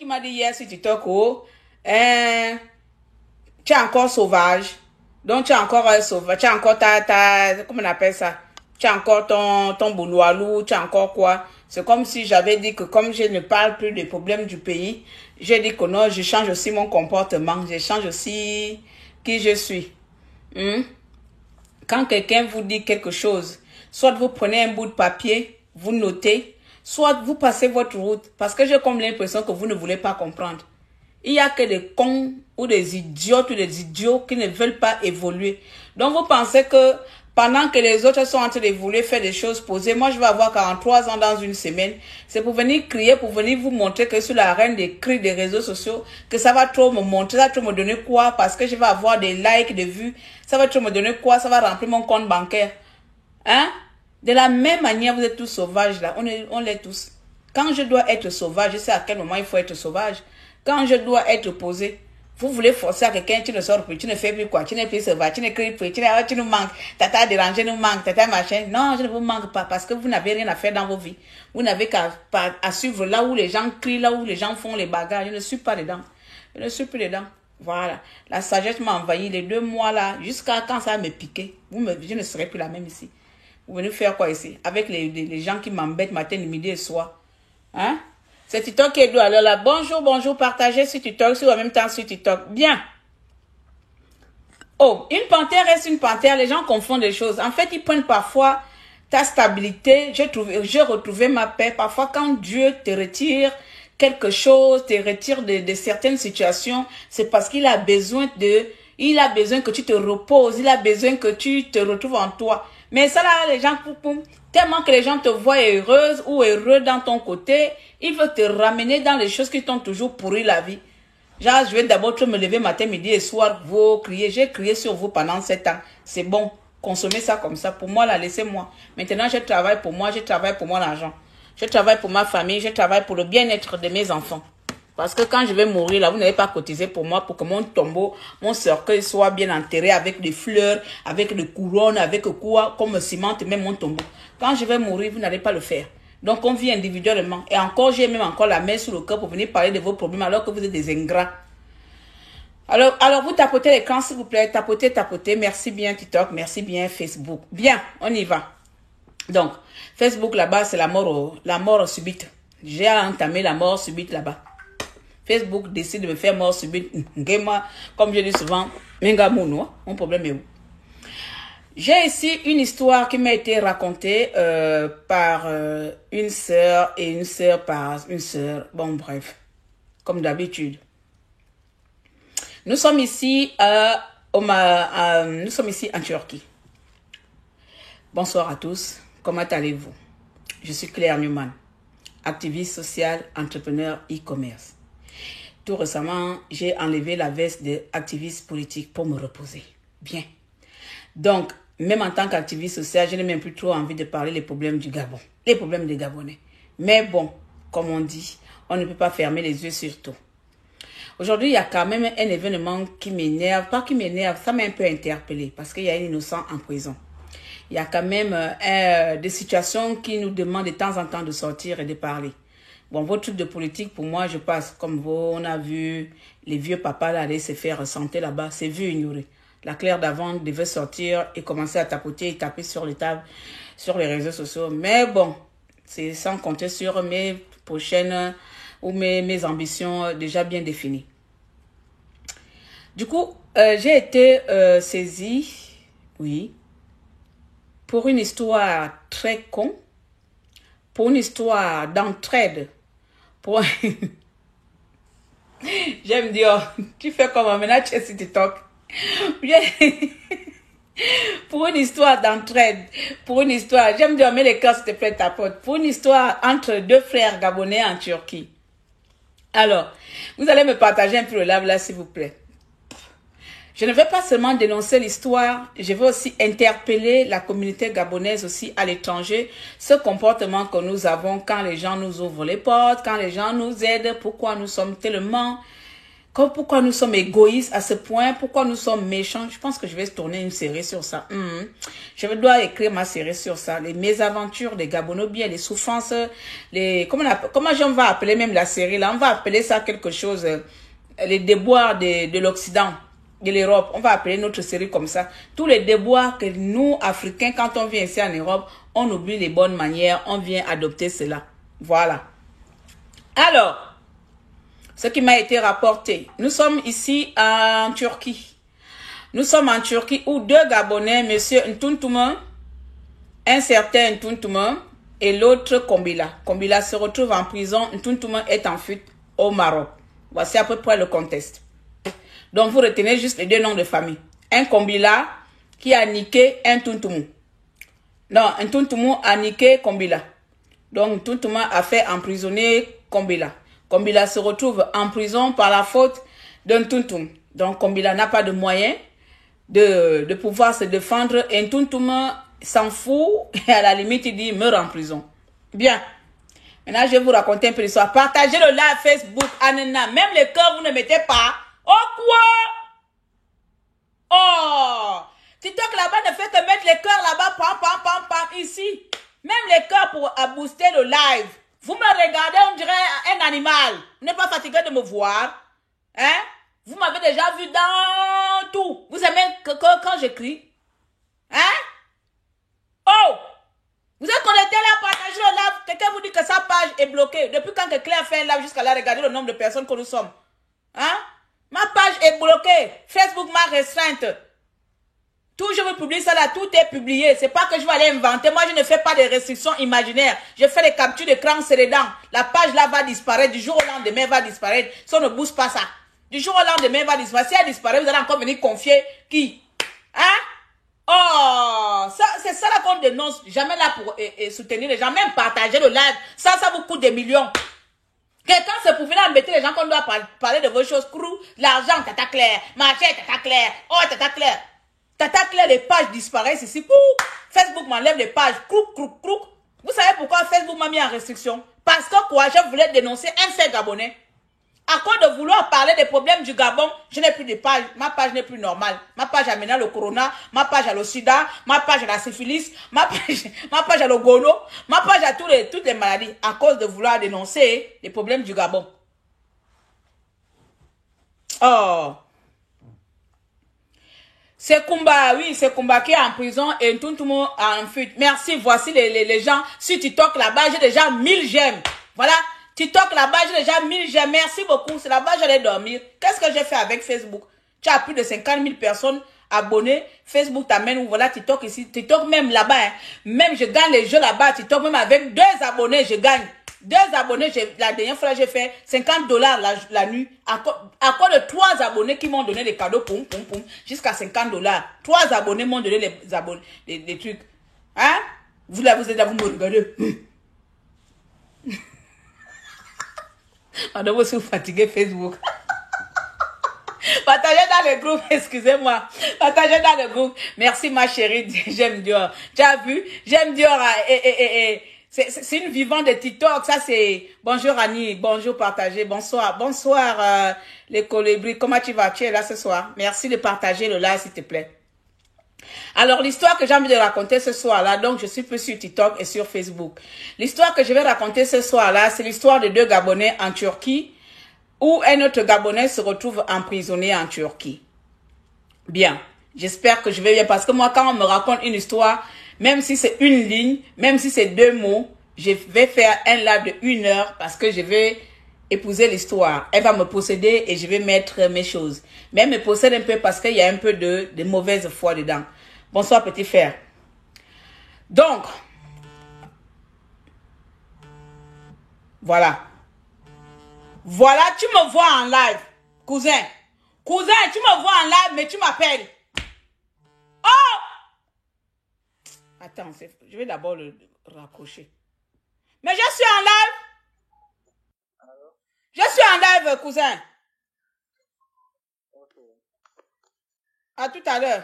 Qui m'a dit hier sur TikTok, oh, tu es encore sauvage. Donc, tu es encore sauvage. Tu as encore comment on appelle ça? Tu as encore ton bouloualou, tu as encore quoi? C'est comme si j'avais dit que comme je ne parle plus des problèmes du pays, j'ai dit que non, je change aussi mon comportement, je change aussi qui je suis. Quand quelqu'un vous dit quelque chose, soit vous prenez un bout de papier, vous notez, soit vous passez votre route, parce que j'ai comme l'impression que vous ne voulez pas comprendre. Il n'y a que des cons ou des idiotes ou des idiots qui ne veulent pas évoluer. Donc vous pensez que pendant que les autres sont en train d'évoluer, faire des choses posées, moi je vais avoir 43 ans dans une semaine. C'est pour venir crier, pour venir vous montrer que sur la reine des cris des réseaux sociaux, que ça va trop me montrer, ça va trop me donner quoi, parce que je vais avoir des likes, des vues, ça va trop me donner quoi, ça va remplir mon compte bancaire. Hein? De la même manière, vous êtes tous sauvages là, on l'est tous. Quand je dois être sauvage, je sais à quel moment il faut être sauvage. Quand je dois être posé, vous voulez forcer à quelqu'un, tu ne sors plus, tu ne fais plus quoi, tu n'es plus sauvage, tu ne cries plus, tu nous manques, tata dérangé nous manque, tata machin. Non, je ne vous manque pas parce que vous n'avez rien à faire dans vos vies. Vous n'avez qu'à suivre là où les gens crient, là où les gens font les bagarres. Je ne suis pas dedans. Je ne suis plus dedans. Voilà. La sagesse m'a envahi les 2 mois là, jusqu'à quand ça me piquait. Je ne serai plus la même ici. Vous venez faire quoi ici? Avec les gens qui m'embêtent matin, midi et soir. Hein? C'est TikTok qui est doux. Alors là, bonjour, partagez sur TikTok, sur en même temps sur TikTok. Bien. Oh, une panthère reste une panthère. Les gens confondent les choses. En fait, ils prennent parfois ta stabilité. J'ai retrouvé ma paix. Parfois, quand Dieu te retire quelque chose, te retire de certaines situations, c'est parce qu'il a besoin que tu te reposes. Il a besoin que tu te retrouves en toi. Mais ça là, les gens, tellement que les gens te voient heureuse ou heureux dans ton côté, ils veulent te ramener dans les choses qui t'ont toujours pourri la vie. Genre, je vais d'abord me lever matin, midi et soir, vous crier. J'ai crié sur vous pendant 7 ans. C'est bon, consommez ça comme ça. Pour moi, là, laissez-moi. Maintenant, je travaille pour moi, je travaille pour mon argent. Je travaille pour ma famille, je travaille pour le bien-être de mes enfants. Parce que quand je vais mourir, là, vous n'avez pas cotisé pour moi pour que mon tombeau, mon cercueil soit bien enterré avec des fleurs, avec des couronnes, avec quoi, comme cimente même mon tombeau. Quand je vais mourir, vous n'allez pas le faire. Donc, on vit individuellement. Et encore, j'ai même encore la main sur le cœur pour venir parler de vos problèmes alors que vous êtes des ingrats. Alors vous tapotez l'écran, s'il vous plaît. Tapotez. Merci bien TikTok, merci bien Facebook. Bien, on y va. Donc, Facebook là-bas, c'est la mort subite. J'ai entamé la mort subite là-bas. Facebook décide de me faire mort subite. Comme je dis souvent, mon problème est où? J'ai ici une histoire qui m'a été racontée par une sœur et une sœur par une sœur. Bon, bref, comme d'habitude. Nous sommes ici nous sommes ici en Turquie. Bonsoir à tous. Comment allez-vous? Je suis Claire Newman, activiste sociale, entrepreneur e-commerce. Tout récemment, j'ai enlevé la veste d'activiste politique pour me reposer. Bien. Donc, même en tant qu'activiste social, je n'ai même plus trop envie de parler des problèmes du Gabon. Les problèmes des Gabonais. Mais bon, comme on dit, on ne peut pas fermer les yeux sur tout. Aujourd'hui, il y a quand même un événement qui m'énerve. Pas qui m'énerve, ça m'a un peu interpellé parce qu'il y a un innocent en prison. Il y a quand même des situations qui nous demandent de temps en temps de sortir et de parler. Bon, votre truc de politique, pour moi, je passe. Comme vous, on a vu les vieux papas là, aller se faire ressentir là-bas. C'est vu ignorer. La Claire d'avant devait sortir et commencer à tapoter et taper sur les tables, sur les réseaux sociaux. Mais bon, c'est sans compter sur mes prochaines ou mes ambitions déjà bien définies. Du coup, j'ai été saisie, oui, pour une histoire très con, pour une histoire d'entraide. J'aime dire, tu fais comment maintenant, tu es sur TikTok. Pour une histoire d'entraide, pour une histoire, j'aime dire, mets les cœurs s'il te plaît, ta pote, pour une histoire entre 2 frères gabonais en Turquie. Alors, vous allez me partager un peu le live là, s'il vous plaît. Je ne vais pas seulement dénoncer l'histoire, je vais aussi interpeller la communauté gabonaise aussi à l'étranger. Ce comportement que nous avons quand les gens nous ouvrent les portes, quand les gens nous aident, pourquoi nous sommes tellement Pourquoi nous sommes égoïstes à ce point? Pourquoi nous sommes méchants? Je pense que je vais tourner une série sur ça. Je dois écrire ma série sur ça. Les mésaventures des Gabonais, bien les souffrances, comment on va appeler même la série là? On va appeler ça quelque chose, les déboires de l'Occident, de l'Europe. On va appeler notre série comme ça. Tous les déboires que nous, Africains, quand on vient ici en Europe, on oublie les bonnes manières, on vient adopter cela. Voilà. Alors, ce qui m'a été rapporté. Nous sommes ici en Turquie. Nous sommes en Turquie où deux Gabonais, monsieur Ntuntume, un certain Ntuntume et l'autre Kombila. Kombila se retrouve en prison. Ntuntume est en fuite au Maroc. Voici à peu près le contexte. Donc vous retenez juste les deux noms de famille. Un Kombila qui a niqué un Ntuntume. Non, Ntuntume a niqué Kombila. Donc Ntuntume a fait emprisonner Kombila. Kombila se retrouve en prison par la faute d'un Ntuntume. Donc Kombila n'a pas de moyens de pouvoir se défendre. Et Ntuntume s'en fout et à la limite il dit meurt en prison. Bien. Maintenant je vais vous raconter un peu l'histoire. Partagez le live Facebook. Anena. Même les cœurs vous ne mettez pas. Oh quoi? Oh! TikTok là-bas ne fait que mettre les cœurs là-bas. Pam, pam, pam, pam. Ici. Même les cœurs pour booster le live. Vous me regardez, on dirait un animal. Vous n'êtes pas fatigué de me voir. Hein? Vous m'avez déjà vu dans tout. Vous aimez quand j'écris? Hein? Oh! Vous êtes connecté là, partagez le live. Quelqu'un vous dit que sa page est bloquée. Depuis quand que Claire fait un live jusqu'à là, regardez le nombre de personnes que nous sommes. Hein? Ma page est bloquée. Facebook m'a restreinte. Tout, je veux publier ça là, tout est publié. C'est pas que je vais aller inventer. Moi, je ne fais pas de restrictions imaginaires. Je fais des captures d'écran, c'est les dents. La page là va disparaître. Du jour au lendemain, elle va disparaître. Si on ne bouge pas ça. Du jour au lendemain, elle va disparaître. Si elle disparaît, vous allez encore venir confier qui? Hein? Oh, c'est ça là qu'on dénonce. Jamais là pour soutenir les gens. Même partager le live. Ça vous coûte des millions. Quelqu'un se pouvait embêter les gens qu'on doit parler de vos choses. Crou, l'argent, tata Claire. Marché, tata Claire. Oh, tata Claire. Tata Claire, les pages disparaissent ici. Facebook m'enlève les pages. Crouk, crouk, crouk. Vous savez pourquoi Facebook m'a mis en restriction? Parce que quoi? Je voulais dénoncer un seul Gabonais. À cause de vouloir parler des problèmes du Gabon, je n'ai plus de page. Ma page n'est plus normale. Ma page a maintenant le corona, ma page a le sida, ma page a la syphilis, ma page a le gono, ma page a toutes les maladies. À cause de vouloir dénoncer les problèmes du Gabon. Oh. C'est Kumba, oui, c'est Kumba qui est en prison et tout le monde en fuite. Merci, voici les gens sur TikTok là-bas. J'ai déjà 1000 j'aime. Voilà, TikTok là-bas, j'ai déjà 1000 j'aime. Merci beaucoup. C'est là-bas j'allais dormir. Qu'est-ce que j'ai fait avec Facebook? Tu as plus de 50 000 personnes abonnées. Facebook t'amène, voilà, TikTok ici. TikTok même là-bas, hein. Même je gagne les jeux là-bas. TikTok même avec 2 abonnés, je gagne. 2 abonnés, la dernière fois, j'ai fait $50 la nuit. À cause de 3 abonnés qui m'ont donné des cadeaux, poum, poum, poum, jusqu'à $50. 3 abonnés m'ont donné les abonnés, des trucs. Hein? Vous là, vous êtes là, vous me regardez. Madame, vous êtes fatigué Facebook. Partagez dans le groupe, excusez-moi. Partagez dans le groupe. Merci ma chérie, j'aime Dior. Tu as vu? J'aime Dior c'est une vivante de TikTok, ça c'est... Bonjour Annie, bonjour partagez, bonsoir. Bonsoir les colibris, comment tu vas? Tu es là ce soir? Merci de partager le live s'il te plaît. Alors l'histoire que j'ai envie de raconter ce soir-là, donc je suis plus sur TikTok et sur Facebook. L'histoire que je vais raconter ce soir-là, c'est l'histoire de 2 Gabonais en Turquie, où un autre Gabonais se retrouve emprisonné en Turquie. Bien, j'espère que je vais bien, parce que moi quand on me raconte une histoire... Même si c'est une ligne, même si c'est 2 mots, je vais faire un live de 1 heure parce que je vais épouser l'histoire. Elle va me posséder et je vais mettre mes choses. Mais elle me possède un peu parce qu'il y a un peu de mauvaise foi dedans. Bonsoir petit frère. Donc, voilà. Voilà, tu me vois en live, cousin. Cousin, tu me vois en live, mais tu m'appelles. Oh! Attends, je vais d'abord le raccrocher. Mais je suis en live. Alors? Je suis en live, cousin. Okay. À tout à l'heure.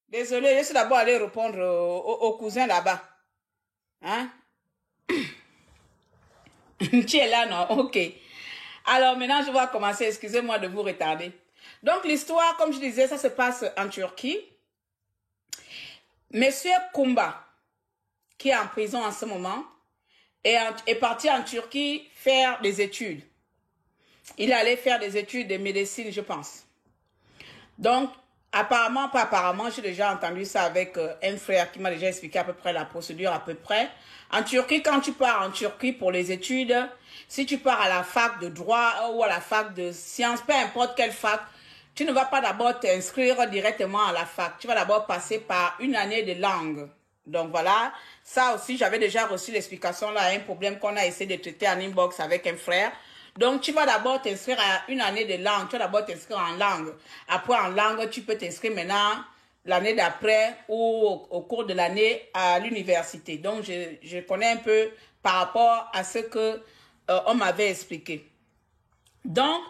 Désolé, je suis d'abord allé répondre au cousin là-bas. Hein? Tu es là, non? Ok. Alors maintenant, je vais commencer. Excusez-moi de vous retarder. Donc l'histoire, comme je disais, ça se passe en Turquie. Monsieur Kumba, qui est en prison en ce moment, est parti en Turquie faire des études. Il allait faire des études de médecine, je pense. Donc, apparemment, pas apparemment, j'ai déjà entendu ça avec un frère qui m'a déjà expliqué à peu près la procédure à peu près. En Turquie, quand tu pars en Turquie pour les études, si tu pars à la fac de droit ou à la fac de sciences, peu importe quelle fac, tu ne vas pas d'abord t'inscrire directement à la fac. Tu vas d'abord passer par une année de langue. Donc voilà, ça aussi, j'avais déjà reçu l'explication là, un problème qu'on a essayé de traiter en inbox avec un frère. Donc, tu vas d'abord t'inscrire à une année de langue. Tu vas d'abord t'inscrire en langue. Après, en langue, tu peux t'inscrire maintenant l'année d'après ou au cours de l'année à l'université. Donc, je connais un peu par rapport à ce que on m'avait expliqué. Donc,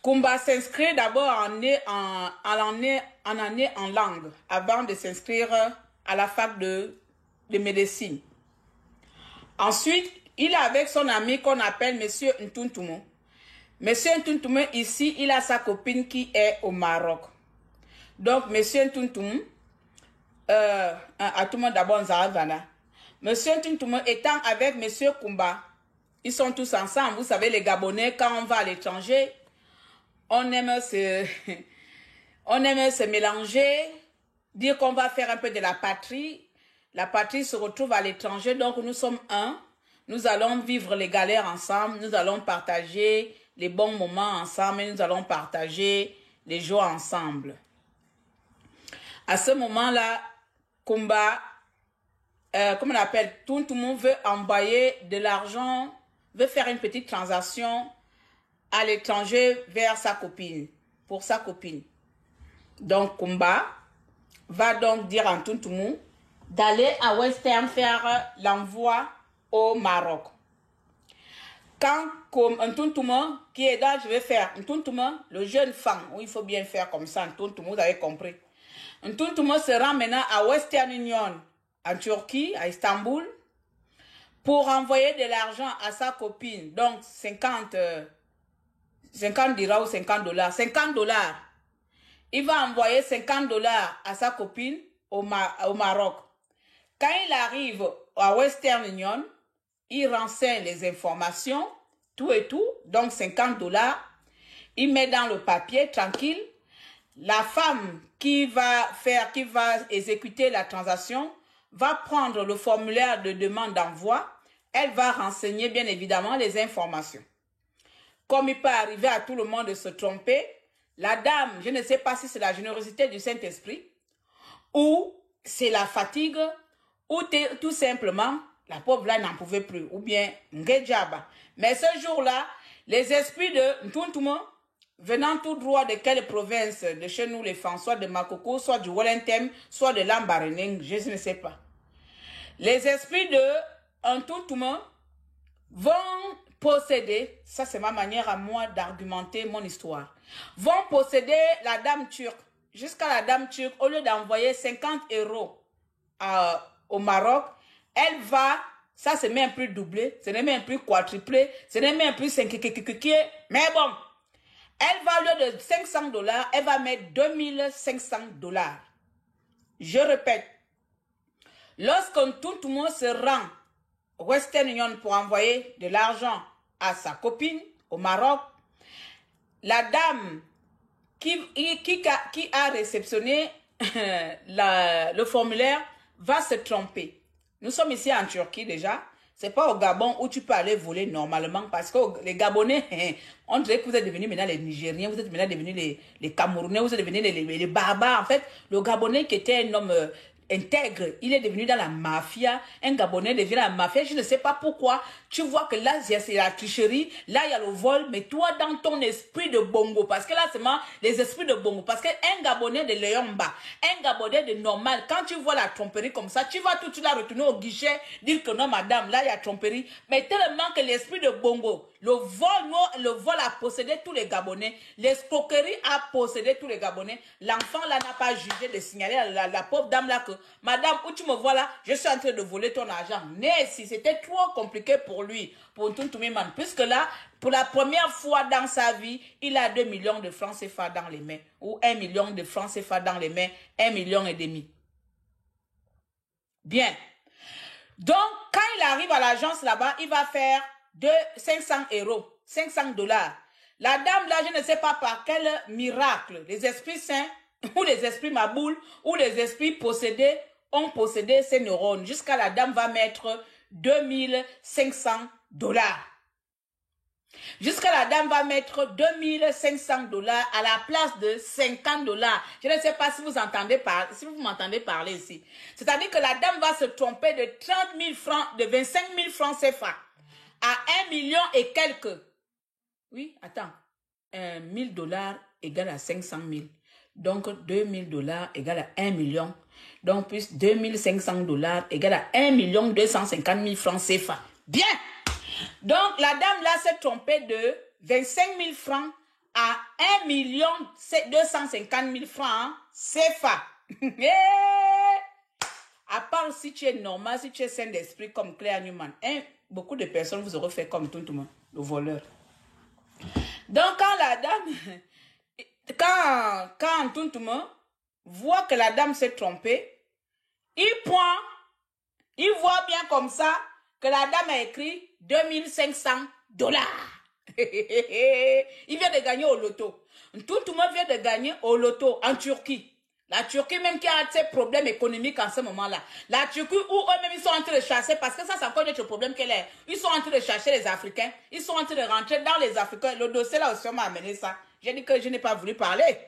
Kumba s'inscrit d'abord en année en langue avant de s'inscrire à la fac de médecine. Ensuite, il est avec son ami qu'on appelle Monsieur Ntuntumu. Monsieur Ntuntumu, ici, il a sa copine qui est au Maroc. Donc, Monsieur Ntuntumu, à tout le monde d'abord, Monsieur Ntuntumu étant avec Monsieur Kumba, ils sont tous ensemble. Vous savez, les Gabonais, quand on va à l'étranger, on aime se mélanger, dire qu'on va faire un peu de la patrie. La patrie se retrouve à l'étranger, donc nous sommes un. Nous allons vivre les galères ensemble, nous allons partager les bons moments ensemble et nous allons partager les joies ensemble. À ce moment-là, Kumba, comme on appelle, tout le monde veut envoyer de l'argent, veut faire une petite transaction à l'étranger vers sa copine, pour sa copine. Donc Kumba va donc dire à Ntuntumu d'aller à Western faire l'envoi au Maroc. Quand comme Ntuntumu qui est là, je vais faire Ntuntumu, le jeune femme, où il faut bien faire comme ça, Ntuntumu, vous avez compris. Ntuntumu se rend maintenant à Western Union, en Turquie, à Istanbul, pour envoyer de l'argent à sa copine, donc 50 dirhams ou 50 dollars. 50 dollars. Il va envoyer 50 dollars à sa copine au Maroc. Quand il arrive à Western Union, il renseigne les informations, tout et tout, donc 50 dollars. Il met dans le papier, tranquille. La femme qui va exécuter la transaction va prendre le formulaire de demande d'envoi. Elle va renseigner bien évidemment les informations. Comme il peut arriver à tout le monde de se tromper, la dame, je ne sais pas si c'est la générosité du Saint-Esprit, ou c'est la fatigue, ou tout simplement, la pauvre là n'en pouvait plus, ou bien Ngejaba. Mais ce jour-là, les esprits de Ntuntumu, venant tout droit de quelle province de chez nous les femmes, soit de Makoko, soit du Wellington, soit de Lambaréning, je ne sais pas. Les esprits de Ntuntumu vont posséder, ça c'est ma manière à moi d'argumenter mon histoire, vont posséder la dame turque. Jusqu'à la dame turque, au lieu d'envoyer 50 euros au Maroc, elle va, ça c'est même plus doublé, ce n'est même plus quadruplé, ce n'est même plus 5, mais bon, elle va au lieu de 500 dollars, elle va mettre 2500 dollars. Je répète, lorsque tout le monde se rend au Western Union pour envoyer de l'argent à sa copine au Maroc, la dame qui a réceptionné le formulaire va se tromper. Nous sommes ici en Turquie déjà. C'est pas au Gabon où tu peux aller voler normalement parce que les Gabonais, on dirait que vous êtes devenus maintenant les Nigériens, vous êtes maintenant devenus les Camerounais, vous êtes devenus les barbares. En fait, le Gabonais qui était un homme intègre, il est devenu dans la mafia, un Gabonais devient la mafia, je ne sais pas pourquoi, tu vois que là, c'est la tricherie, là, il y a le vol, mais toi, dans ton esprit de bongo, parce que là, c'est les esprits de bongo, parce qu'un Gabonais de Léomba, un Gabonais de normal, quand tu vois la tromperie comme ça, tu vas tout de suite la retourner au guichet, dire que non, madame, là, il y a tromperie, mais tellement que l'esprit de bongo, le vol a possédé tous les Gabonais, l'escroquerie a possédé tous les Gabonais, l'enfant là n'a pas jugé de signaler à la pauvre dame là que, madame, où tu me vois là, je suis en train de voler ton argent. Mais si c'était trop compliqué pour lui, pour Ntuntumiman. Puisque là, pour la première fois dans sa vie, il a 2 millions de francs CFA dans les mains. Ou 1 million de francs CFA dans les mains. 1,5 million. Bien. Donc, quand il arrive à l'agence là-bas, il va faire 500 euros, 500 dollars. La dame là, je ne sais pas par quel miracle, les esprits saints, ou les esprits maboules, ou les esprits possédés, ont possédé ces neurones. Jusqu'à la dame va mettre 2500 dollars. Jusqu'à la dame va mettre 2500 dollars à la place de 50 dollars. Je ne sais pas si vous entendez parler, si vous m'entendez parler ici. C'est-à-dire que la dame va se tromper de 30 000 francs, de 25 000 francs CFA à 1 million et quelques. Oui, attends. 1000 dollars égale à 500 000. Donc, 2000 dollars égale à 1 million. Donc, plus 2500 dollars égale à 1 250 000 francs CFA. Bien! Donc, la dame là s'est trompée de 25 000 francs à 1 250 000 francs CFA. À part si tu es normal, si tu es saint d'esprit comme Claire Newman, beaucoup de personnes vous auront fait comme tout le monde, le voleur. Donc, quand la dame, quand tout le monde voit que la dame s'est trompée, il voit bien comme ça que la dame a écrit 2500 dollars. Il vient de gagner au loto. Tout le monde vient de gagner au loto en Turquie. La Turquie même qui a ses problèmes économiques en ce moment-là. La Turquie où eux-mêmes ils sont en train de chasser, parce que ça c'est encore notre problème qu'elle est. Ils sont en train de chercher les Africains. Ils sont en train de rentrer dans les Africains. Le dossier là aussi m'a amené ça. J'ai dit que je n'ai pas voulu parler.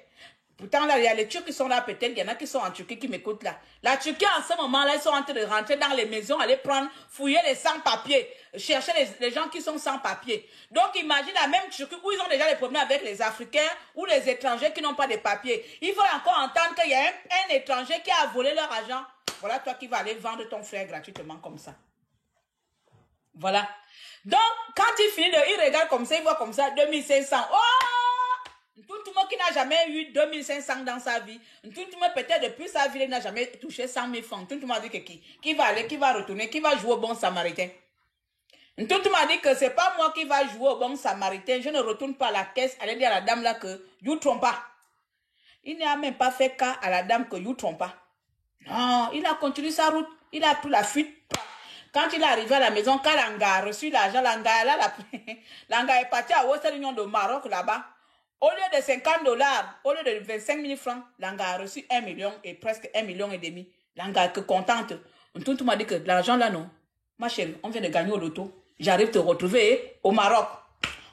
Pourtant, là, il y a les Turcs qui sont là, peut-être, il y en a qui sont en Turquie qui m'écoutent là. La Turquie, en ce moment-là, ils sont en train de rentrer dans les maisons, aller prendre, fouiller les sans-papiers, chercher les gens qui sont sans-papiers. Donc, imagine la même Turquie où ils ont déjà des problèmes avec les Africains ou les étrangers qui n'ont pas de papiers. Il faut encore entendre qu'il y a un étranger qui a volé leur argent. Voilà toi qui vas aller vendre ton frère gratuitement comme ça. Voilà. Donc, quand il finit il regarde comme ça, il voit comme ça, 2500. Oh! Tout le monde qui n'a jamais eu 2500 dans sa vie, tout le monde peut-être depuis sa vie, il n'a jamais touché 100 000 francs. Tout le monde a dit que qui va aller, qui va retourner, qui va jouer au bon samaritain. Tout le monde a dit que c'est pas moi qui va jouer au bon samaritain, je ne retourne pas à la caisse, allez dire à la dame là que you trompe pas. Il n'a même pas fait cas à la dame que you trompe pas. Non, il a continué sa route, il a pris la fuite. Quand il est arrivé à la maison, quand Langa a reçu l'argent, Langa est parti à Western Union de Maroc là-bas. Au lieu de 50 dollars, au lieu de 25 000 francs, Langa a reçu 1 million et presque 1,5 million. Langa est que contente. Tout m'a dit que l'argent là, non. Ma chérie, on vient de gagner au loto. J'arrive te retrouver au Maroc.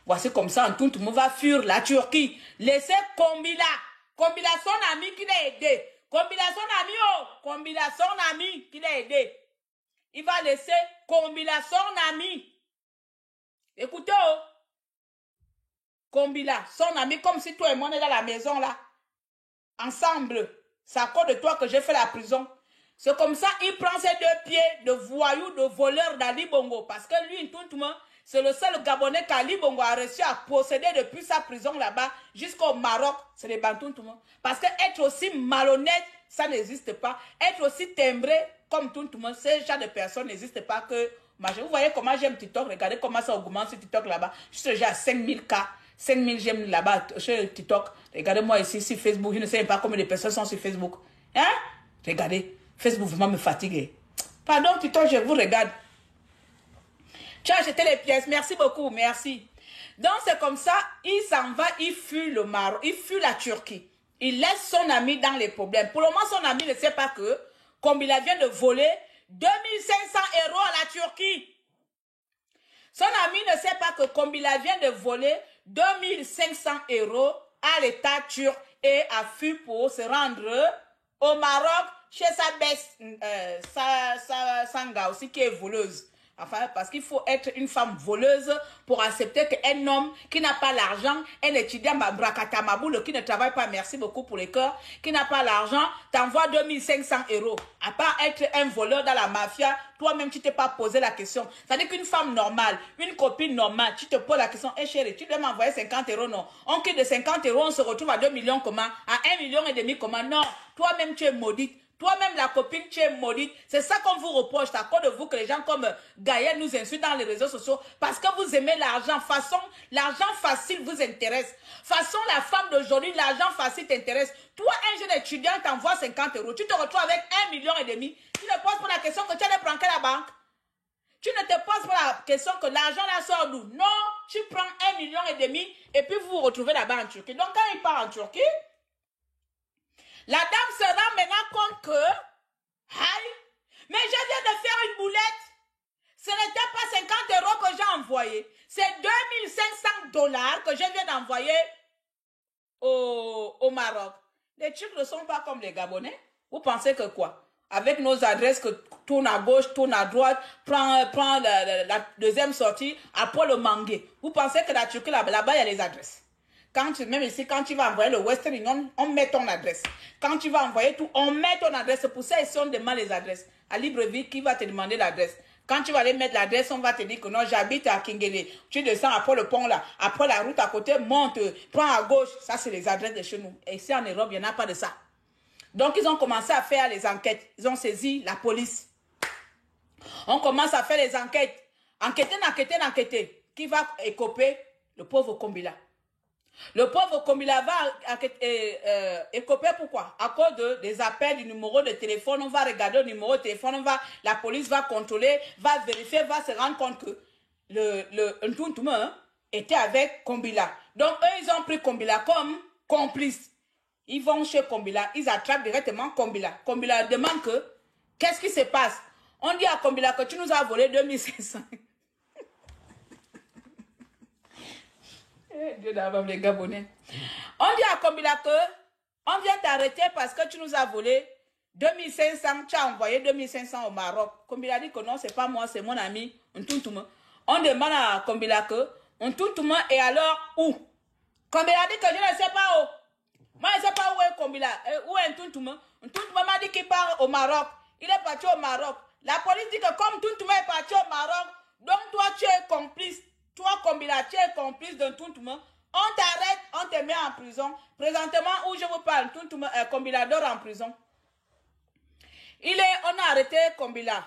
Voici comme ça, tout le monde va fuir la Turquie. Laissez Kombila. Kombila son ami qui l'a aidé. Kombila son ami, oh. Kombila son ami qui l'a aidé. Il va laisser Kombila son ami. Écoutez, oh. Kombila, son ami, comme si toi et moi on est dans la maison là, ensemble. C'est à cause de toi que j'ai fait la prison. C'est comme ça, il prend ses 2 pieds de voyou, de voleur d'Ali Bongo. Parce que lui, tout le monde, c'est le seul Gabonais qu'Ali Bongo a réussi à posséder depuis sa prison là-bas jusqu'au Maroc. C'est les Bantous, tout le monde. Parce que être aussi malhonnête, ça n'existe pas. Être aussi timbré comme tout le monde, ce genre de personnes n'existe pas que... Vous voyez comment j'aime TikTok, regardez comment ça augmente sur TikTok là-bas. Je suis déjà à 5000 cas. 5000 j'aime là-bas sur TikTok. Regardez-moi ici sur Facebook. Je ne sais pas combien de personnes sont sur Facebook. Hein? Regardez. Facebook vraiment me fatigue. Pardon, TikTok, je vous regarde. Tu as acheté les pièces. Merci beaucoup. Merci. Donc, c'est comme ça. Il s'en va. Il fuit le Maroc. Il fuit la Turquie. Il laisse son ami dans les problèmes. Pour le moment, son ami ne sait pas que, comme il vient de voler 2500 € à la Turquie. Son ami ne sait pas que Kombila vient de voler 2500 € à l'État turc et a fui pour se rendre au Maroc chez sa best, Sanga aussi qui est voleuse. Enfin, parce qu'il faut être une femme voleuse pour accepter qu'un homme qui n'a pas l'argent, un étudiant Brakatamaboule qui ne travaille pas, merci beaucoup pour les cœurs, qui n'a pas l'argent, t'envoie 2500 €. À part être un voleur dans la mafia, toi-même tu t'es pas posé la question. C'est-à-dire qu'une femme normale, une copine normale, tu te poses la question, hey chérie, tu dois m'envoyer 50 €, non. On quitte de 50 €, on se retrouve à 2 millions comment? À 1,5 million comment? Non. Toi-même tu es maudite. Toi-même, la copine, tu es maudite. C'est ça qu'on vous reproche. C'est à cause de vous que les gens comme Gaël nous insultent dans les réseaux sociaux. Parce que vous aimez l'argent. Façon, l'argent facile vous intéresse. Façon, la femme d'aujourd'hui, l'argent facile t'intéresse. Toi, un jeune étudiant t'envoie 50 euros. Tu te retrouves avec 1,5 million. Tu ne poses pas la question que tu allais prendre à la banque. Tu ne te poses pas la question que l'argent là sort d'où. Non, tu prends 1,5 million et puis vous vous retrouvez là-bas en Turquie. Donc, quand il part en Turquie, la dame se rend maintenant compte que, aïe, mais je viens de faire une boulette. Ce n'était pas 50 euros que j'ai envoyé. C'est 2500 dollars que je viens d'envoyer au Maroc. Les Turcs ne sont pas comme les Gabonais. Vous pensez que quoi? Avec nos adresses que tourne à gauche, tourne à droite, prend la deuxième sortie, après le mangué. Vous pensez que la Turquie, là-bas, il y a les adresses. Même ici, quand tu vas envoyer le Western Union, on met ton adresse. Quand tu vas envoyer tout, on met ton adresse. C'est pour ça ici, on demande les adresses. À Libreville, qui va te demander l'adresse? Quand tu vas aller mettre l'adresse, on va te dire que non, j'habite à Kingele. Tu descends après le pont là, après la route à côté, monte, prends à gauche. Ça, c'est les adresses de chez nous. Et ici, en Europe, il n'y en a pas de ça. Donc, ils ont commencé à faire les enquêtes. Ils ont saisi la police. On commence à faire les enquêtes. Enquêter. Qui va écoper? Le pauvre Kombila. Le pauvre Kombila va écoper pourquoi? À cause des appels du numéro de téléphone. On va regarder le numéro de téléphone. La police va contrôler, va vérifier, va se rendre compte que le Ntuntume était avec Kombila. Donc, eux, ils ont pris Kombila comme complice. Ils vont chez Kombila, ils attrapent directement Kombila. Kombila demande que, qu'est-ce qui se passe? On dit à Kombila que tu nous as volé 2500. Dieu d'abord, les Gabonais. On dit à Kombila que, on vient t'arrêter parce que tu nous as volé 2500, tu as envoyé 2500 au Maroc. Kombila dit que non, c'est pas moi, c'est mon ami Ntuntume. On demande à Kombila que, Ntuntume est alors où? Kombila dit que je ne sais pas où. Moi, je ne sais pas où est Kombila, où est Ntuntume. Ntuntume m'a dit qu'il part au Maroc. Il est parti au Maroc. La police dit que comme Ntuntume est parti au Maroc, donc toi, tu es complice. Toi, Kombila, tu es complice de Ntuntume. On t'arrête, on te met en prison. Présentement, où je vous parle, Kombila dort en prison. On a arrêté Kombila.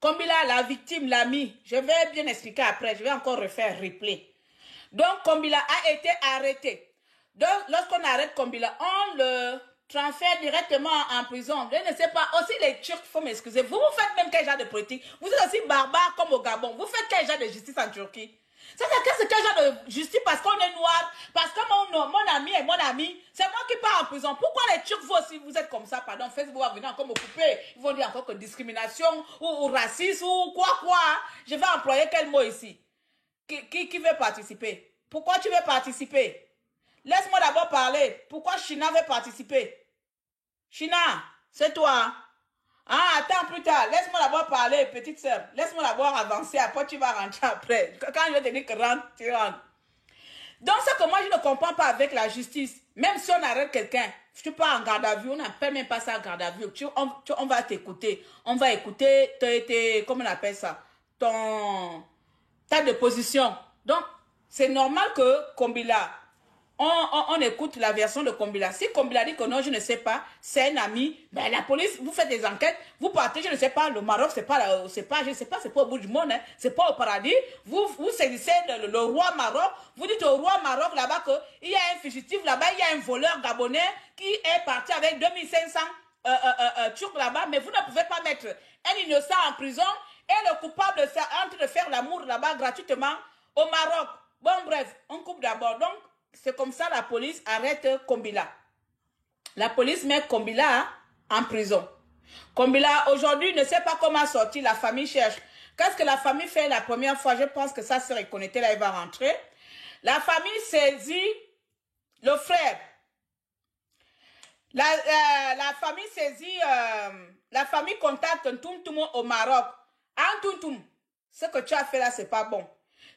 Kombila, la victime, l'ami. Je vais bien expliquer après. Je vais encore refaire replay. Donc, Kombila a été arrêté. Donc, lorsqu'on arrête Kombila, on le transfère directement en prison. Je ne sais pas. Aussi, les Turcs, il faut m'excuser. Vous faites même quel genre de politique? Vous êtes aussi barbare comme au Gabon. Vous faites quel genre de justice en Turquie? C'est quel genre de justice parce qu'on est noir? Parce que mon ami est mon ami. C'est moi qui pars en prison. Pourquoi les Turcs, vous aussi, vous êtes comme ça? Pardon, Facebook va venir encore me couper. Ils vont dire encore que discrimination ou racisme ou quoi. Je vais employer quel mot ici? Qui veut participer? Pourquoi tu veux participer? Laisse-moi d'abord parler. Pourquoi China veut participer? China, c'est toi. Ah, attends plus tard. Laisse-moi d'abord parler, petite sœur. Laisse-moi d'abord avancer. Après, tu vas rentrer après. Quand je vais te dire que rentre, tu rentres. Donc, ce que moi, je ne comprends pas avec la justice. Même si on arrête quelqu'un, tu pars en garde à vue, on n'appelle même pas ça garde à vue. On va t'écouter. On va écouter comment on appelle ça? Ta déposition. Donc, c'est normal que Kombila, on écoute la version de Kombila. Si Kombila dit que non, je ne sais pas, c'est un ami, ben la police, vous faites des enquêtes, vous partez, je ne sais pas, le Maroc, c'est pas, je ne sais pas, c'est pas au bout du monde, hein, c'est pas au paradis. Vous saisissez le roi Maroc, vous dites au roi Maroc là-bas qu'il y a un fugitif là-bas, il y a un voleur gabonais qui est parti avec 2500 Turcs là-bas, mais vous ne pouvez pas mettre un innocent en prison et le coupable en train de faire l'amour là-bas gratuitement au Maroc. Bon, bref, on coupe d'abord. Donc, c'est comme ça la police arrête Kombila. La police met Kombila en prison. Kombila, aujourd'hui, ne sait pas comment sortir. La famille cherche. Qu'est-ce que la famille fait la première fois? Je pense que ça serait connecté, là, il va rentrer. La famille saisit le frère. La famille saisit, la famille contacte Ntuntume au Maroc. Ntuntume, ce que tu as fait là, c'est pas bon.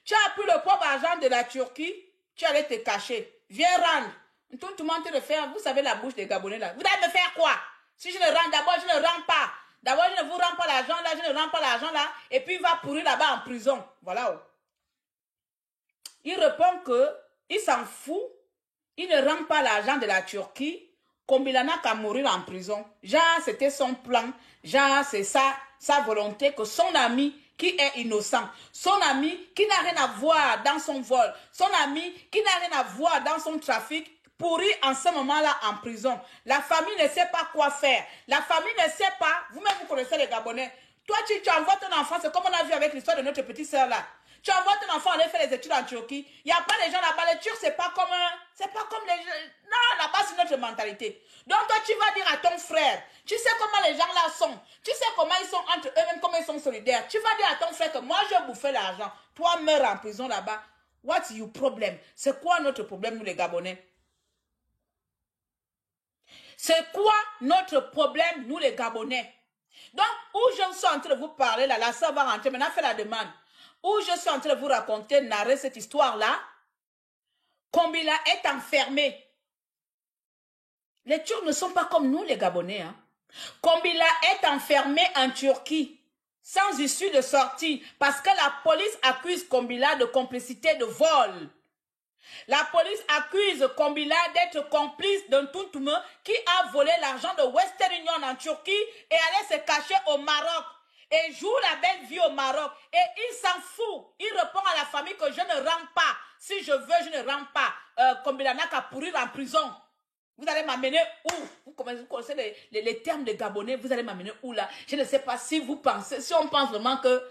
Tu as pris le pauvre argent de la Turquie, tu allais te cacher. Viens rendre. Tout le monde te le fait. Vous savez la bouche des Gabonais là. Vous allez me faire quoi? Si je ne rends, d'abord je ne rends pas. D'abord je ne vous rends pas l'argent là, je ne rends pas l'argent là. Et puis il va pourrir là-bas en prison. Voilà. Il répond que il s'en fout. Il ne rend pas l'argent de la Turquie Kombila n'a qu'à mourir en prison. Genre, c'était son plan. Genre, c'est ça, sa volonté que son ami qui est innocent, son ami qui n'a rien à voir dans son vol, son ami qui n'a rien à voir dans son trafic, pourrit en ce moment-là en prison. La famille ne sait pas quoi faire. La famille ne sait pas, vous-même vous connaissez les Gabonais. Toi, tu envoies ton enfant, c'est comme on a vu avec l'histoire de notre petite sœur là. Tu envoies ton enfant aller faire les études en Turquie. Il n'y a pas les gens là-bas. Les Turcs, c'est pas comme les gens. Non, là-bas, c'est notre mentalité. Donc, toi, tu vas dire à ton frère, tu sais comment les gens là sont. Tu sais comment ils sont entre eux-mêmes, comment ils sont solidaires. Tu vas dire à ton frère que moi, je bouffé l'argent. Toi, meurs en prison là-bas. What's your problem? C'est quoi notre problème, nous, les Gabonais? C'est quoi notre problème, nous, les Gabonais? Donc, où je suis en train de vous parler, là, la sœur va rentrer, maintenant, fait la demande. Où je suis en train de vous raconter, narrer cette histoire-là, Kombila est enfermé. Les Turcs ne sont pas comme nous, les Gabonais. Hein. Kombila est enfermé en Turquie, sans issue de sortie, parce que la police accuse Kombila de complicité de vol. La police accuse Kombila d'être complice d'un Tuntume qui a volé l'argent de Western Union en Turquie et allait se cacher au Maroc. Et joue la belle vie au Maroc. Et il s'en fout. Il répond à la famille que je ne rentre pas. Si je veux, je ne rentre pas. Kombila n'a qu'à pourrir en prison. Vous allez m'amener où? Vous connaissez les termes de Gabonais. Vous allez m'amener où là? Je ne sais pas si vous pensez, si on pense vraiment que